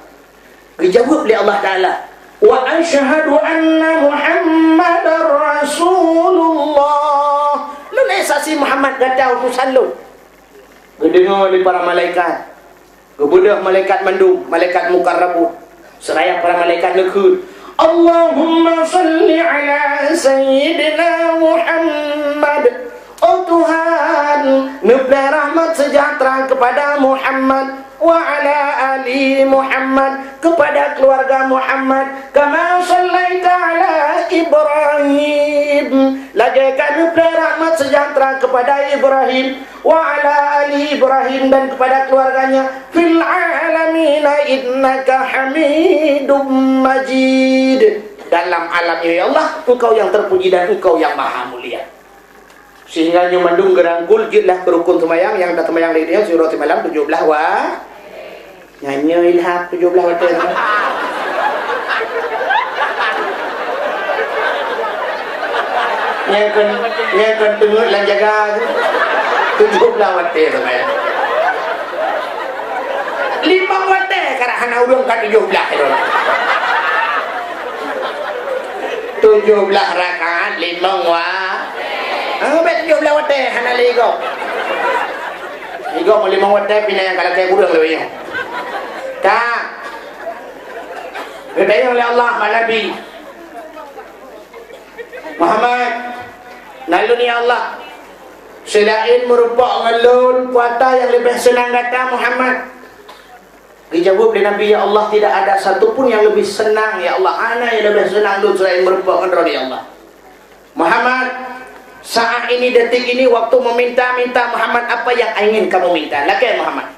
Dijawab oleh Allah Taala, wa asyhadu anna Muhammadar Rasulullah. Lun saksi Muhammad kata utusan lu. Dengar oleh para malaikat. Kebudah malaikat mandum, malaikat mukarrabun. Seraya para malaikat nekut, Allahumma salli ala Sayyidina Muhammad. Oh Tuhan, nublah rahmat sejahtera kepada Muhammad, wa ala ali Muhammad, kepada keluarga Muhammad, kama sallaita ala Ibrahim. Lagaikan nublah rahmat sejahtera kepada Ibrahim, wa ala ali Ibrahim, dan kepada keluarganya, fil alamina innaka hamidum majid. Dalam alam ini ya Allah, engkau yang terpuji dan engkau yang maha mulia. Sehingga yang mandung gerangkul jitlah kerukun semayang yang dah semayang lainnya surah malam 17 wa nyanyi ilham 17 wa yang kan tengok lan jaga 17 wa semayang 5 wa karena hana urung kan 17 rakaat 5 wa bet 17 wate hana ligo. Ligo mo 5 wate pinay ang kalagay gudang laway. Ta. Betayo oleh Allah Nabi Muhammad nalun ya Allah. Selain merupakan ngalun puata yang lebih senang kata Muhammad. Dijawab oleh Nabi, ya Allah, tidak ada satupun yang lebih senang ya Allah. Ana yang lebih senang lu selain merupakan rodi Allah. Muhammad, saat ini, detik ini, waktu meminta-minta Muhammad, apa yang ingin kamu minta? Laki Muhammad.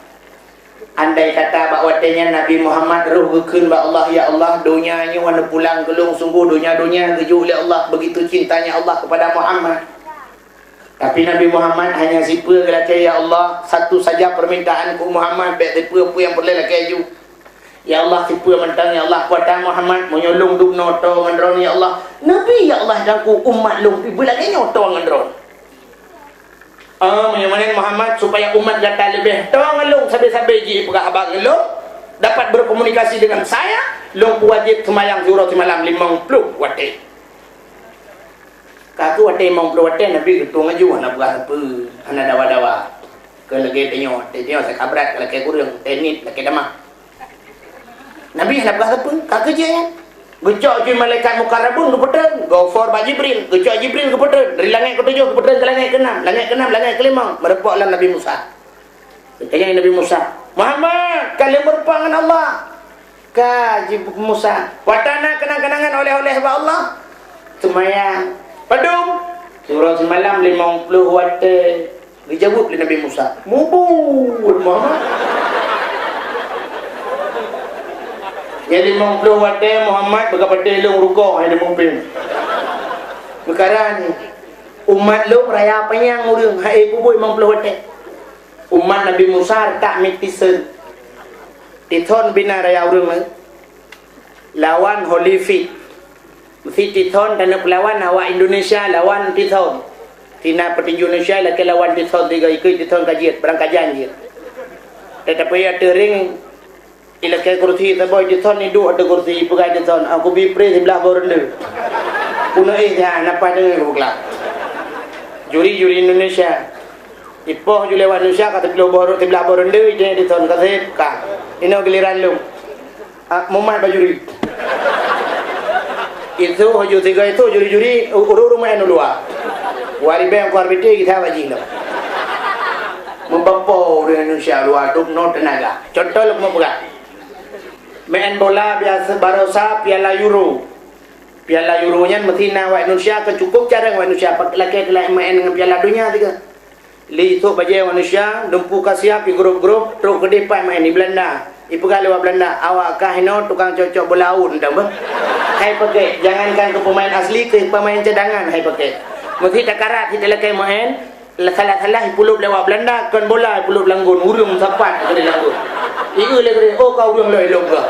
Andai kata bakwatenya Nabi Muhammad ruhukun ba Allah, ya Allah, dunianya wana pulang gelung, sungguh dunia-dunia geju oleh Allah, begitu cintanya Allah kepada Muhammad. Tapi Nabi Muhammad hanya sipa laki, ya Allah, satu saja permintaanku Muhammad, baik sipa apa yang boleh laki ju. Ya Allah, sipa mentang ya Allah, kuatan Muhammad menyolong duk noto ngandron ya Allah. Nabi ya Allah dangku umat long pi lagi nyoto ngandron. Menyamanin Muhammad supaya umat kata lebih tong long sampai-sampai ji pegah abang long dapat berkomunikasi dengan saya, long wajib semayang zuhur malam 50 wate. Kaku wate 50 wate Nabi ketua ngaju ana pegah apa, ana dawa-dawa. Ke lagi tengok saya kabrat kalau kayak kurang tenit lagi damah. Nabi hendak pegah apa? Kak je ya. Gecok je malaikat mukarrabun ke petren, go for ba Jibril, gecok Jibril ke petren, dari langit ke-7 ke petren ke langit ke-6, langit ke-6, langit ke-5, merepoklah Nabi Musa. Tanya Nabi Musa, Muhammad, kalian berperang dengan Allah. Kaji Musa, watana kenang-kenangan oleh-oleh ba Allah. Semayang, padum. Surah semalam 50 wate. Dijawab oleh Nabi Musa. Mubur Muhammad. Yang 50 wate Muhammad berkata long rukuk ada mumpin. Perkara ni umat lu raya penyang urang hai bubui 50 wate. Umat Nabi Musa tak mitisen tithon bina raya urang lawan Holyfield mesti tithon dan pelawan awak Indonesia lawan tithon tina petinju Indonesia laki lawan tithon tiga ikut tithon kajian berang kajian je tetapi ada ring ilakai kursi taboy tithon ni duk ada kursi pegai tithon aku bipre sebelah borende puno jangan apa dengan kelak juri Indonesia ipoh ju lewat Indonesia kata sebelah borende je tithon kata ka ini giliran lu Muhammad bajuri itu hujung tiga itu juri-juri urut rumah yang luar wari bang kuar bete kita wajib lah membapo dengan Indonesia luar duk no tenaga contoh lu mau pegang main bola biasa barosa piala Euro nya mesti nak Indonesia kecukup cara Indonesia laki main dengan piala dunia tiga li itu bajai Indonesia dempu kasiap di grup-grup teruk gede pai main di Belanda ibu kali lewat Belanda awak kahino tukang cocok bola un dah bah hai pakai jangankan ke pemain asli ke pemain cadangan hai pakai mesti tak karat kita lekai main salah-salah puluh lewat Belanda kan bola puluh langgun urung sapat ke langgun iu le oh kau urung le elok ke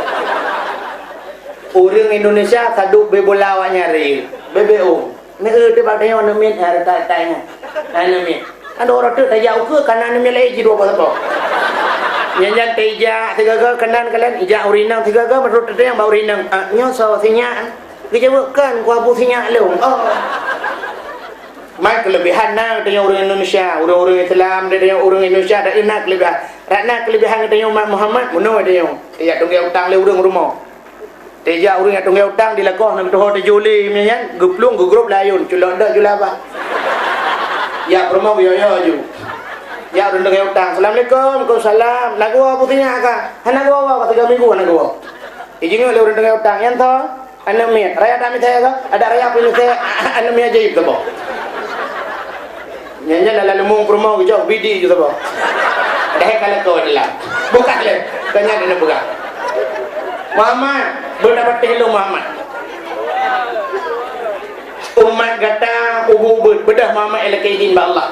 urang Indonesia saduk be bola awak nyari BBO ne dia badai on min harta tanya anamin ada orang tu tak jauh ke kanan ni lagi dua apa nyanyan teja tiga kanan kalian ija urinang tiga menurut ada yang bau urinang nyo so sinya dijawabkan ku abu sinya lu mai kelebihan na dengan orang Indonesia orang Islam dengan orang Indonesia ada ina kelebihan ratna kelebihan dengan umat Muhammad muno ada yang ya tunggu utang le urang rumah teja urang tunggu utang dilakoh nak doh de juli nyanyan guplung gugrop layun culok dak jula apa ya rumah yo ju ya udah dengan utang. Assalamualaikum, waalaikumsalam. Nak gua putihnya kan? Anak gua kata 3 minggu anak gua. Ijingnya udah dengan utang. Yang tu, anak miat. Raya tak minta ya? Ada raya punya saya anak miat ajaib tu boh. Nyanyi lalu mung rumah jauh bidi tu boh. Dah kalau kau adalah buka le. Tanya dia nak buka. Muhammad, berdapat hello Muhammad. Umat kata ubud bedah Muhammad elakaidin ba Allah.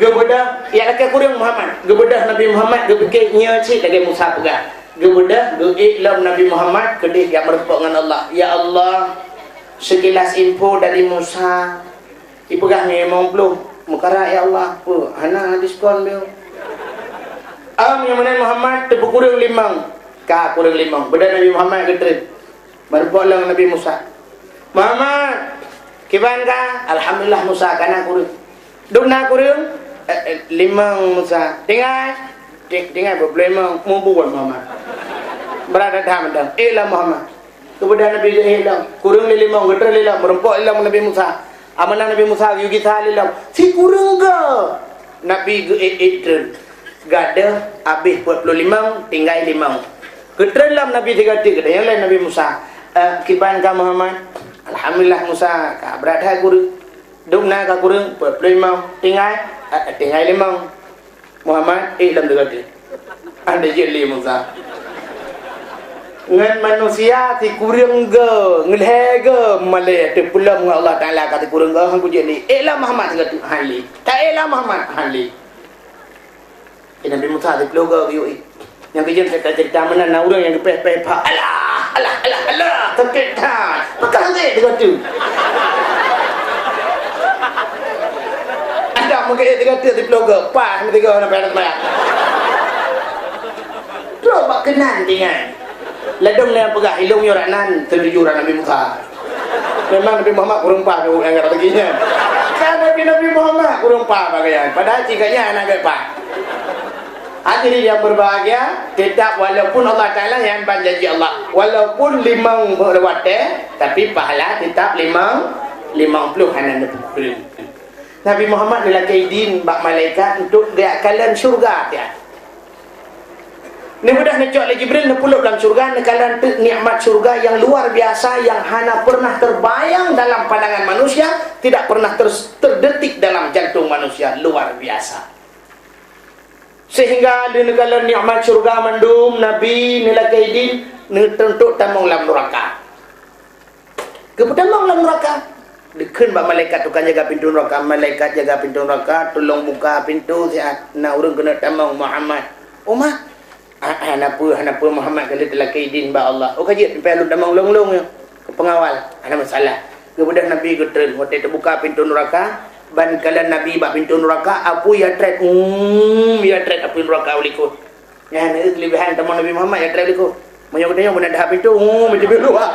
Gebedah ya laki kurang Muhammad gebedah Nabi Muhammad gebeke nyecik lagi Musa pegang gebedah geiklam Nabi Muhammad kedih yang merepok dengan Allah ya Allah sekilas info dari Musa dipegang ni 50 mukara ya Allah apa hana diskon bel yang mana Muhammad terkurang 5 ka kurang 5 bedah Nabi Muhammad gedre merepok lang Nabi Musa Muhammad kiban ka alhamdulillah Musa kana kurang duna kurang 5 Musa tinggal berapa membuat Muhammad berada dalam ilah Muhammad kepada Nabi ilah kurang 5 getar ilah merempok ilah Nabi Musa amanah Nabi Musa yugi ilah si kurang ke Nabi itu gada habis 45 tinggal 5 getar ilah Nabi 3 yang lain Nabi Musa kiban ka Muhammad alhamdulillah Musa ka berada kurang dukna ka kurang 45 tinggal 5 Muhammad dalam dekat ada jeli Musa ngan manusia ti kurang ge ngelhe ge male te pulang Allah Taala kata kurang ge hang jeli lah Muhammad dekat hali tak lah Muhammad hali Nabi Musa ti pulang ge yo yang kejen cerita mana na urang yang peh-peh alah terketan pakai dekat tu mungkin dia kata di blogger pas mesti kau nak bayar bayar terus bak kenan dengan ladung yang pegah hilung yoranan terjuran Nabi Musa memang Nabi Muhammad kurang pas yang kata begini kan Nabi Muhammad kurang pas bagaian padahal cikanya anak pas hadirin yang berbahagia tetap walaupun Allah Ta'ala yang berjanji Allah walaupun 5 berwate tapi pahala tetap 50 hanan Nabi Muhammad adalah kaidin bak malaikat untuk dia kalian syurga dia. Ni mudah nak cok lagi Jibril nak puluk dalam syurga, nak kalian nikmat syurga yang luar biasa yang hana pernah terbayang dalam pandangan manusia, tidak pernah terdetik dalam jantung manusia, luar biasa. Sehingga di negara nikmat syurga mandum Nabi nila kaidin ni tentu tamong lam neraka. Kemudian lam neraka dikeun ba malaikat tukang jaga pintu neraka, malaikat jaga pintu neraka, tolong buka pintu siat na urang kena tamong Muhammad. Umah Hanapa Muhammad kali telah kaidin ba Allah. Oh kaji sampai lu damang long-long ya. Ke pengawal. Ada masalah. Kemudian Nabi getren, waktu terbuka pintu neraka, ban kalian Nabi ba pintu neraka, apu ya tret. Ya tret apu neraka ulikut. Ya ni kelebihan teman Nabi Muhammad ya tret ulikut. Banyak katanya mun ada pintu, macam biru ah.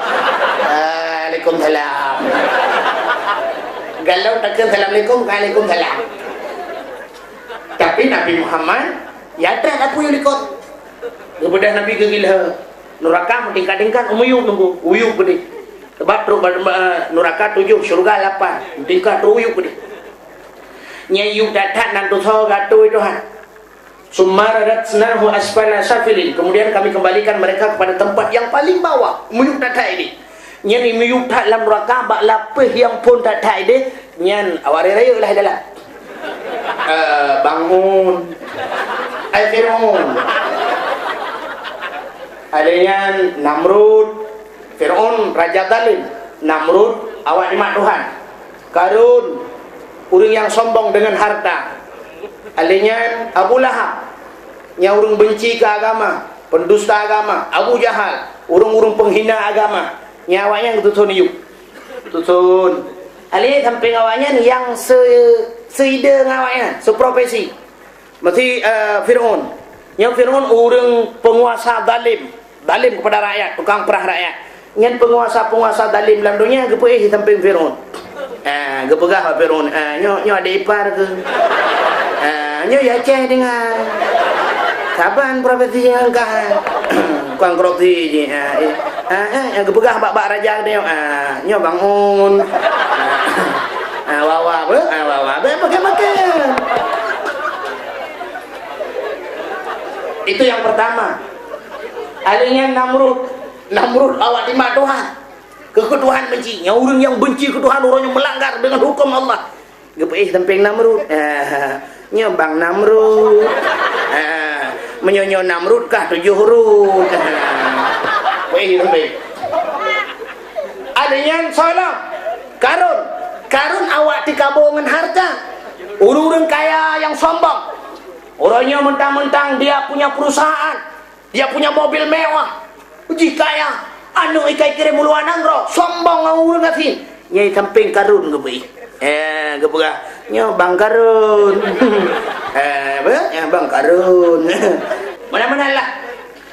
Waalaikumsalam. Galau takkan assalamualaikum, waalaikumsalam. Tapi Nabi Muhammad ya tret apu ulikut. Kemudian Nabi kegila neraka tingkat-tingkat umuyuk nunggu uyuk gede tebat neraka 7 syurga 8 tingkat uyuk gede nyayuk datat dan tuso gatu itu han sumaratsnahu asfala safilin. Kemudian kami kembalikan mereka kepada tempat yang paling bawah umuyuk datat ini nyani muyuk tak dalam neraka bak lapih yang pun datat ini nyan awari raya lah dalam bangun Fir'aun adanya Namrud, Fir'aun raja zalim, Namrud awak nikmat Tuhan, Karun orang yang sombong dengan harta, adanya Abu Lahab yang orang benci ke agama, pendusta agama, Abu Jahal orang-orang penghina agama, nyawanya tutun yuk tutun adanya sampai awaknya yang seide ngawaknya seprofesi mesti Fir'aun yang Fir'aun orang penguasa zalim kepada rakyat, tukang perah rakyat. Ngan penguasa-penguasa zalim dalam dunia gepe sampai Fir'aun. Gepegah Fir'aun. Nyo ada ipar ke. Nyo ya ceh dengan kaban profesi yang kah. Kuang korupsi je. Gepegah bak raja dia. Nyo bangun. Wawa be pakai. Itu yang pertama. Adanya Namrud awak nikmat Tuhan. Ketuhan benci. Yang orang yang benci ke Tuhan, orang yang melanggar dengan hukum Allah. Gepe samping Namrud. Nya bang Namrud. Menyonyo Namrud kah 7 huruf. Samping. Adanya Solom. Karun awak dikabungan harta. Orang-orang kaya yang sombong. Orangnya mentang-mentang dia punya perusahaan, dia punya mobil mewah, uji kaya, anu ikai kirim muluan angro, sombong ngawur ngatin. Nyai samping Karun gebi, gebega, nyo bang Karun, bang Karun, mana-mana lah.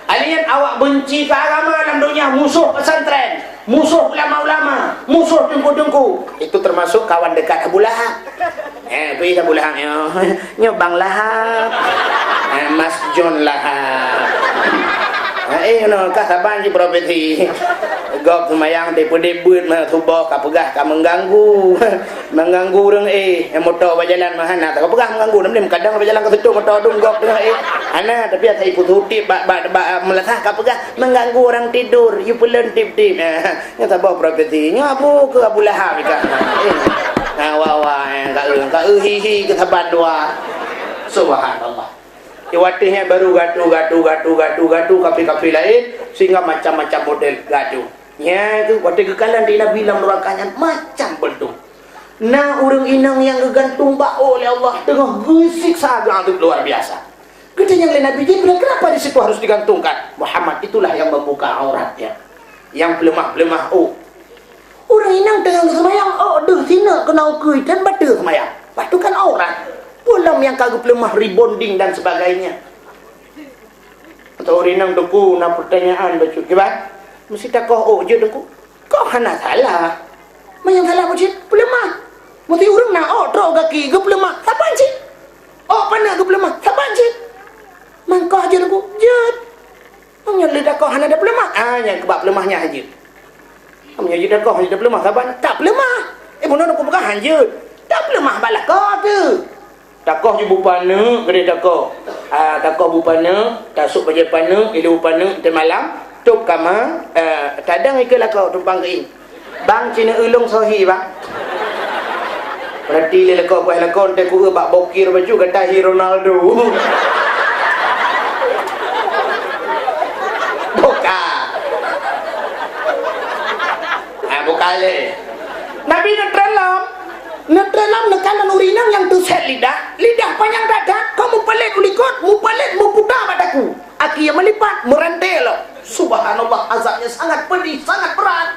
Alien awak benci ke agama dalam dunia, musuh pesantren, musuh ulama-ulama, musuh dengku-dengku. Itu termasuk kawan dekat Abu Lahab. Pergi Abu Lahab nyo Bang Lahab, Mas John Lahab. Kah saban je profesi. Gop semayang debut mah tubuh ka pegah ka mengganggu. Mengganggu orang motor berjalan mah hana tak pegah mengganggu nem kadang berjalan ke situ motor dum gop dengan ana tapi ada ibu tutip bak meletah ka pegah mengganggu orang tidur. You pulen tip-tip. Nya tabah profesi. Nya apa ke Abu Lahab ka. Ka hi ke saban dua. Subhanallah. Iwatihnya baru gaduh kapi-kapi lain sehingga macam-macam model gaduh. Ya itu waktu kekalan dia bilang nerakanya macam bentuk. Nah orang inang yang gegantung bau oleh Allah tengah gusik saga itu luar biasa. Katanya oleh Nabi Jibril, kenapa di situ harus digantungkan? Muhammad itulah yang membuka auratnya, yang pelemah-pelemah. Orang inang tengah semayang, sini kena ukui dan batu semayang. Batu kan aurat. Pulang yang kagak lemah rebonding dan sebagainya. Atau rinang dengku na pertanyaan bacu. Kibat? Mesti tak kau je dengku. Kau hana salah. Mayang salah bacu. Pelemah. Mesti urang na trok kaki ge pelemah. Saban cik. Pana ge pelemah. Saban cik. Mangkah je dengku. Jut. Mangnya lidah kau hana ada pelemah. Yang kebab pelemahnya aja. Mangnya lidah kau hana ada pelemah. Saban. Tak pelemah. Benar aku bukan hanjut. tak lemah balaka tu. Takoh je bupana, kedai takoh. Takoh bupana, tasuk baja pana, ilu bupana, kita malam, tuk kama, tadang ika lakau tumpang keing. Bang Cina ulung sohi bang. Berarti le lakau buat lakau, nanti ku bak bokir baju, kata Ronaldo. Buka. Buka le. Nabi Netralam nekalan urinang yang tuset lidah panjang dada, kamu pelik kulikot, mu pelik mu putar padaku. Aki yang melipat, merentel. Subhanallah, azabnya sangat pedih, sangat berat.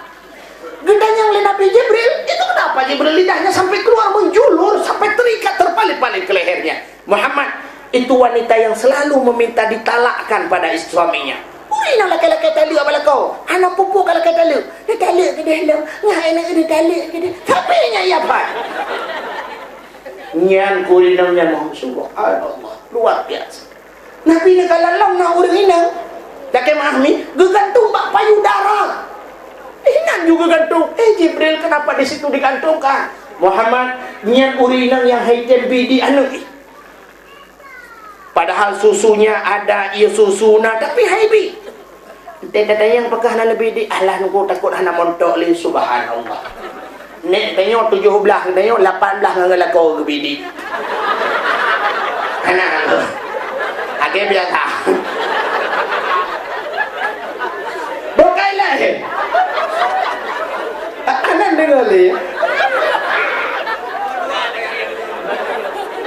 Gendanya oleh Nabi Jibril, itu kenapa Jibril lidahnya sampai keluar menjulur, sampai terikat terpalit-palit ke lehernya. Muhammad, itu wanita yang selalu meminta ditalakkan pada suaminya. Urinang laki-laki taluk apa kau? Anak pupuk kalau kata taluk. Dia taluk ke dia hilang. Ngai nak dia taluk ke dia. Tapi nya ya pak. Nyan kurinangnya subhanallah, luar biasa. Nabi ni kalau long nak urinang, laki mahmi gegantung bak payudara. Nan juga gantung. Jibril kenapa di situ digantungkan? Muhammad, nyan urinang yang haitan bidi anu. Padahal susunya ada, ia susuna tapi haibi. Teta yang pekah na lebih di alah nuku takut hana montok li subhanallah. Nek tengok 17, tengok 18 ngang lakau ke bidi. Hana. Age biasa. Bokailah. Anak dengar li.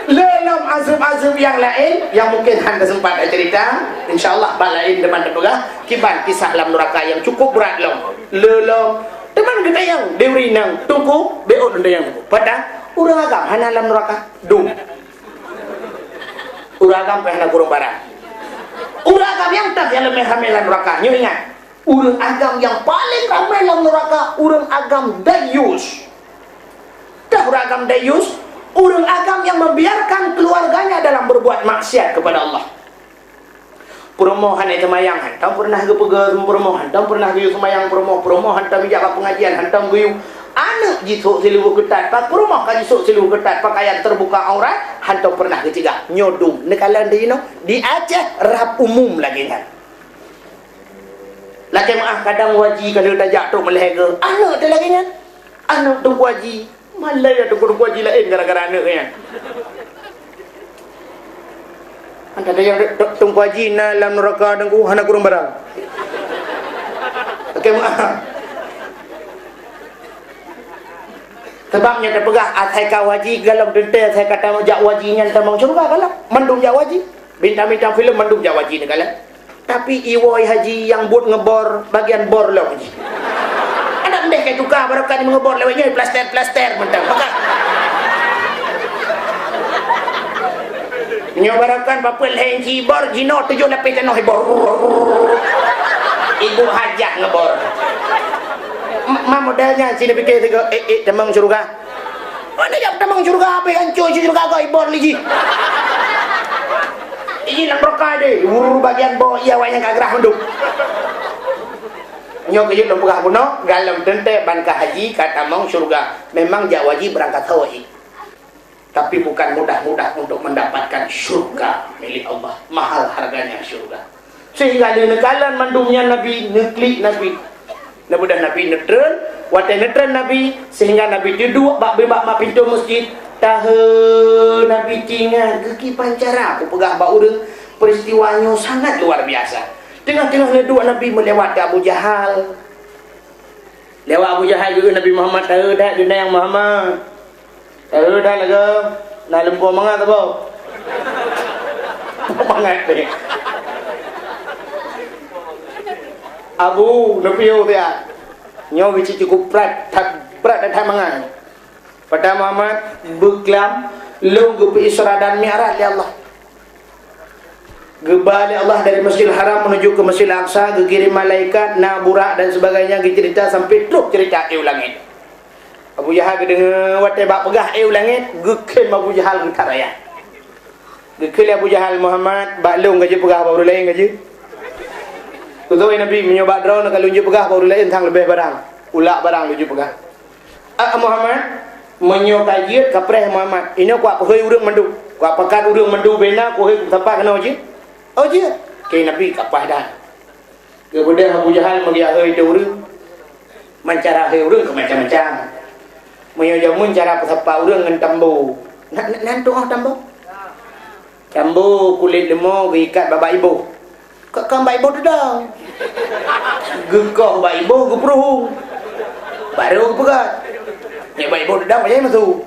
Lelam azab-azab yang lain yang mungkin anda sempat cerita, insyaallah balain teman terpegah kiban kisah dalam neraka yang cukup berat long. Lelam teman kita yang deurinang tungku beot anda yang pada urang agam hana dalam neraka dum. Urang agam pernah kurang barang. Urang agam yang tak yang lebih ramai dalam neraka. Nyu ingat, urang agam yang paling ramai dalam neraka urang agam dayus. Dah urang agam dayus, urang agam yang membiarkan keluarganya dalam berbuat maksiat kepada Allah. Perumohan itu mayang hantam pernah ke pegar perumohan, hantam pernah ke semayang perumohan hantam bijak pengajian, hantam guyu anak jisuk silu ketat, pak perumoh kan jisuk silu ketat, pakaian terbuka aurat, hantam pernah ke cegah nyodum. Nekalan di di Aceh rap umum lagi kan. Laki maaf kadang waji kalau tajak tu melehega. Anak tu lagi kan. Anak tu waji. Malai ada tunggu haji lain gara-gara anak kan. Anda ada yang tunggu haji dalam neraka tunggu hana kurang barang. Okey maaf. Sebabnya terpegah atai kau haji galam dente saya kata mau jak wajinya tamang surga kalau mendung jak waji. Bintang-bintang filem mendung jak waji ni kalau. Tapi iwoi haji yang buat ngebor bagian bor lah haji. Anak mendek kayak tukar barokah ni mengebor lewatnya plaster mentang. Maka nyobarakan papel heng cibor jino 7 lapis tanah hibor. Ibu hajah ngebor. Mak modalnya sini fikir tiga temang surga. Mana yang temang surga apa hancur surga kau hibor lagi. Ini nak berkah deh. Bagian bawah ia wayang kagrah hunduk. Nyok kejut lempugah kuno galam tente bankah haji kata mau surga. Memang jak wajib berangkat haji. Tapi bukan mudah-mudah untuk mendapatkan surga milik Allah. Mahal harganya surga. Sehingga di nekalan mandumnya Nabi neklik Nabi. Namudah Nabi netren, watai netren Nabi sehingga Nabi duduk bak pintu masjid. Tahu Nabi tinggal keki pancara aku pegah bak urang peristiwanya sangat luar biasa. Tengah-tengah duduk Nabi melewati Abu Jahal. Lewat Abu Jahal juga Nabi Muhammad tahu dah dunia yang Muhammad. Tahu dah laga nak lempur mangat apa? Mangat ni. Abu Nabiyo dia. Nyo bici cukup berat dan mangat. Pada Muhammad berkelam lu pergi Isra dan Mi'raj ya Allah. Gebali Allah dari Masjidil Haram menuju ke Masjidil Aqsa, dikirim malaikat, nak burak dan sebagainya, cerita sampai terus cerita langit. Abu Jahal dengar watai bak pegah langit, gekem Abu Jahal getar raya. Gekel Abu Jahal Muhammad bak long gaji pegah baru lain gaji. Kutoi Nabi menyoba drone kalau lunjuk pegah baru lain tang lebih barang. Ulak barang lunjuk pegah. Muhammad Menyokajit kapreh Muhammad. Ini kuat perhoi urang mandu. Kuat pakat urang mandu bena kuat tempat kena je. Oh je. Ke Nabi kapah dah. Kemudian Abu Jahal magi ahoi tu urang. Mencara ahoi urang ke macam-macam. Menyojamun cara pesapa urang dengan tambu. Nantu ah tambu. Tambu kulit lemau ikat bapa ibu. Kan bapa ibu tu dah. Gekah bapa ibu geperuh. Baru pegat. Ya baik bodoh dah macam tu.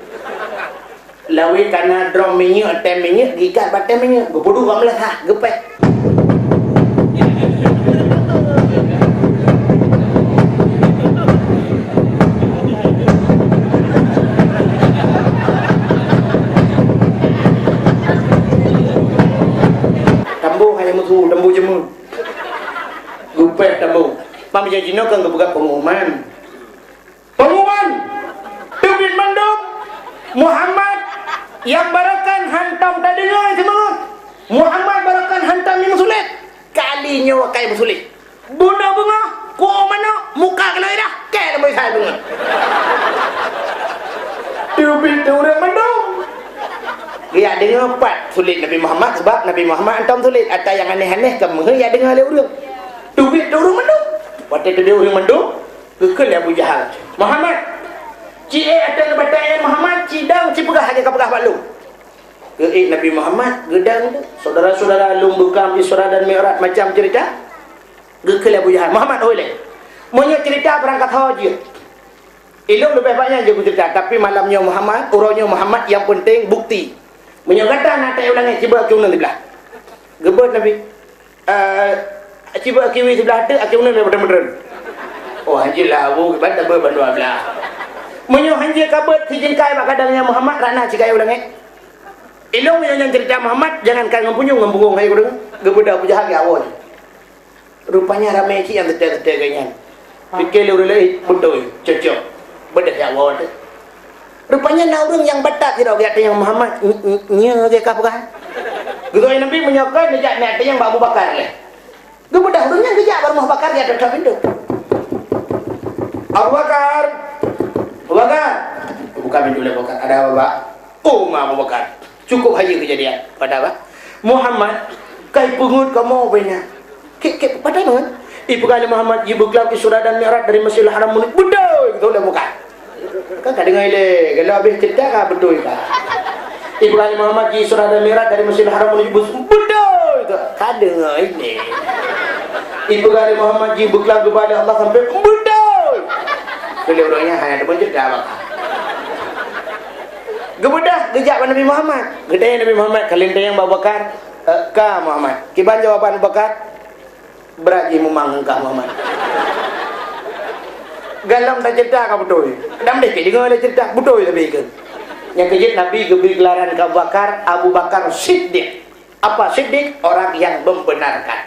Lawi karena drum minyak, tem minyak, gikat batem minyak. Gepudu kau melah ha, gepek. Tambu hanya mutu, tambu jemu. Gepek tambu. Pam janjino kan gebuka pengumuman. Pengumuman. Tubin mandum Muhammad yang barakan hantam tak dengar semua. Muhammad barakan hantam yang sulit. Kalinya wakai bersulit. Bunda bunga, ku mana muka kena dah. Ke nama saya bunga. Tubin tu orang mandum. Dia dengar empat sulit Nabi Muhammad sebab Nabi Muhammad hantam sulit. Atau yang aneh-aneh kamu ya dengar le orang. Tubin tu orang mandum. Waktu tu dia orang mandum, kekal Abu Jahal. Muhammad Cik ada batang Muhammad cidang cipegah aja kapegah balu. Ke Nabi Muhammad gedang tu saudara-saudara lum dukam Isra dan Mi'raj macam cerita. Gekal Abu Jahal. Muhammad oleh. Monya cerita berangkat haji. Ilmu lebih banyak je cerita tapi malamnya Muhammad, urangnya Muhammad yang penting bukti. Monya kata nak tak ulangi cuba aku ulang sebelah. Gebut Nabi. Cuba kiwi sebelah tu aku ulang betul-betul. Oh hajilah abu bantu bantu belah. Menyo hanji kabut hijinkai mak kadangnya Muhammad rana cikai ulang ilong yang cerita Muhammad jangan kan ngempunyung ngembung hai gudung gebudak Abu Jahal awal rupanya ramai ci yang tetek-tetek ganyan fikir lu relai betul cocok bedah ya awal rupanya naurung yang batak tidak lihat yang Muhammad nya dia kapah gitu Nabi menyokan nejak nak yang Abu Bakar leh gebudak urangnya kejak baru Abu Bakar dia tetap pintu Abu Bakar buka pintu Abu Bakar. Ada apa Pak? Oh Abu Bakar. Cukup haji kejadian. Pada apa? Muhammad kai pungut kamu banyak. Ke pada mana? Ibu kali Muhammad ibu kelam Isra dan Mi'raj dari Masjidil Haram mulut betul gitu dah bukan. Kan tak dengar le. Kalau habis cerita kan betul kan. Ibu kali Muhammad Isra dan Mi'raj dari Masjidil Haram mulut betul itu. Kan dengar ini. Ibu kali Muhammad ibu kelam kepada Allah sampai betul. Kalau orangnya hanya ada banjir dah bang. Gebudah gejak Nabi Muhammad. Gedaya Nabi Muhammad kalintang yang Abu Bakar. Ka Muhammad. Kiban jawapan Abu Bakar. Beraji memang ka Muhammad. Galam tak cerita ka betul. Dam deh ke dengar cerita betul lebih ke. Yang kejut Nabi geberi gelaran ke Abu Bakar Siddiq. Apa Siddiq? Orang yang membenarkan.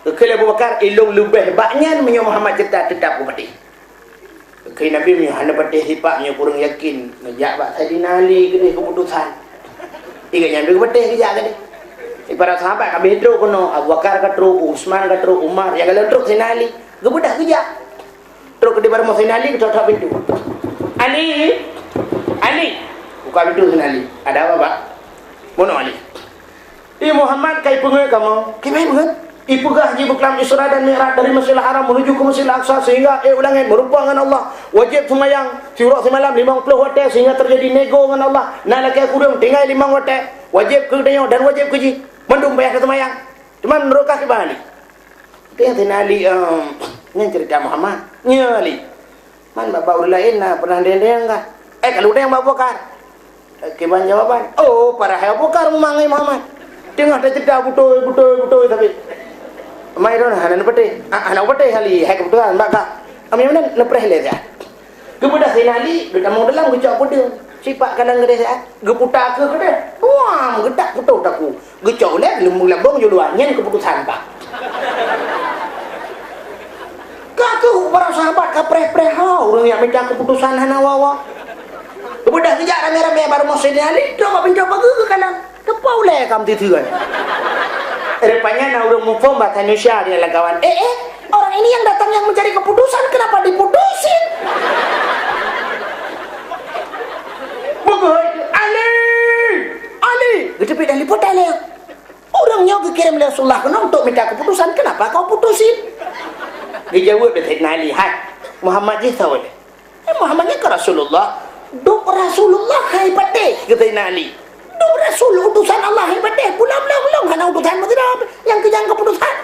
Kalau Abu Bakar ilung lebih banyak menyo Muhammad cerita tetap mati. Kini Nabi punya hanya patih sifat punya kurang yakin ngejak Pak Saidina Ali ke keputusan. Ikan yang dia patih kejak ke dia. Para sahabat kami terus kono Abu Bakar ke terus, Utsman ke terus, Umar yang kalau terus Saidina Ali, gebudah kejak. Terus ke dia baru Saidina Ali ke tutup pintu. Ali, buka pintu Saidina Ali. Ada apa Pak? Mono Ali. Muhammad kai pengai kamu? Kimai pengai? Ipugah haji beklam Isra dan Mi'raj dari Masjidil Haram menuju ke Masjidil Aqsa sehingga ulangan merupakan Allah wajib semayang siurak semalam 50 hotel sehingga terjadi nego dengan Allah nak laki kurang tinggal 5 hotel wajib ke dia dan wajib ke ji mendung bayar ke semayang cuman merokah ke balik dia Sayyidina Ali ni cerita Muhammad nya Ali man bapak urang lain nak pernah dia enggak kalau dia yang Abu Bakar keban jawaban oh para Abu Bakar memangai Muhammad tengah ada cerita betul tapi mai ron hanan pete anak pete hali hai kebetulan baka ami mana lepreh le ya gebudah sinali gedamong dalam gecak pede sipak kadang gede ya geputa ke gede wah gedak betul taku gecak le lumung lambong juluan nyen keputusan pak kaku para sahabat ka preh-preh urang yang minta keputusan hanawawa gebudah gejak rame-rame baru mau sinali coba pencoba ke kanan kepau le kam tituan. Rupanya nak urang mufom bahasa Indonesia dia lah kawan. Orang ini yang datang yang mencari keputusan kenapa diputusin? Rasulullah kena untuk minta keputusan, kenapa kau putusin? Dia jawab dia Sayyidina Ali, hai Muhammad je tahu dia. Muhammad ke Rasulullah? Duk Rasulullah hebat deh, kata Sayyidina Ali. Duk Rasul utusan Allah hebat deh. Belum hanya utusan tidak yang kejang keputusan.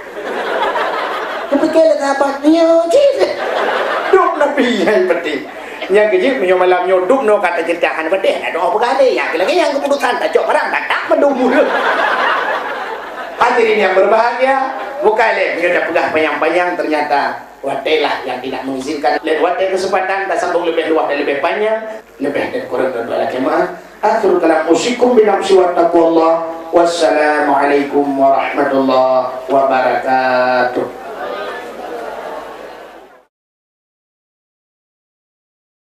Kepikirlah sahabatnya je. Duk Nabi hebat deh. Yang kejip punya malam nyoduk no kata ceritakan hebat deh. Ada apa kali yang lagi yang keputusan tak cok barang tak menunggu. Hadirin yang berbahagia, bukan leh dia dah pegang panjang-panjang, ternyata watailah yang tidak mengizinkan. Watai kesempatan tak sambung lebih luas dan lebih panjang, lebih dari kurang dan dua jemaah. Akhirul kalam usikum binafsi wa taqwallah. Wassalamualaikum warahmatullahi wabarakatuh.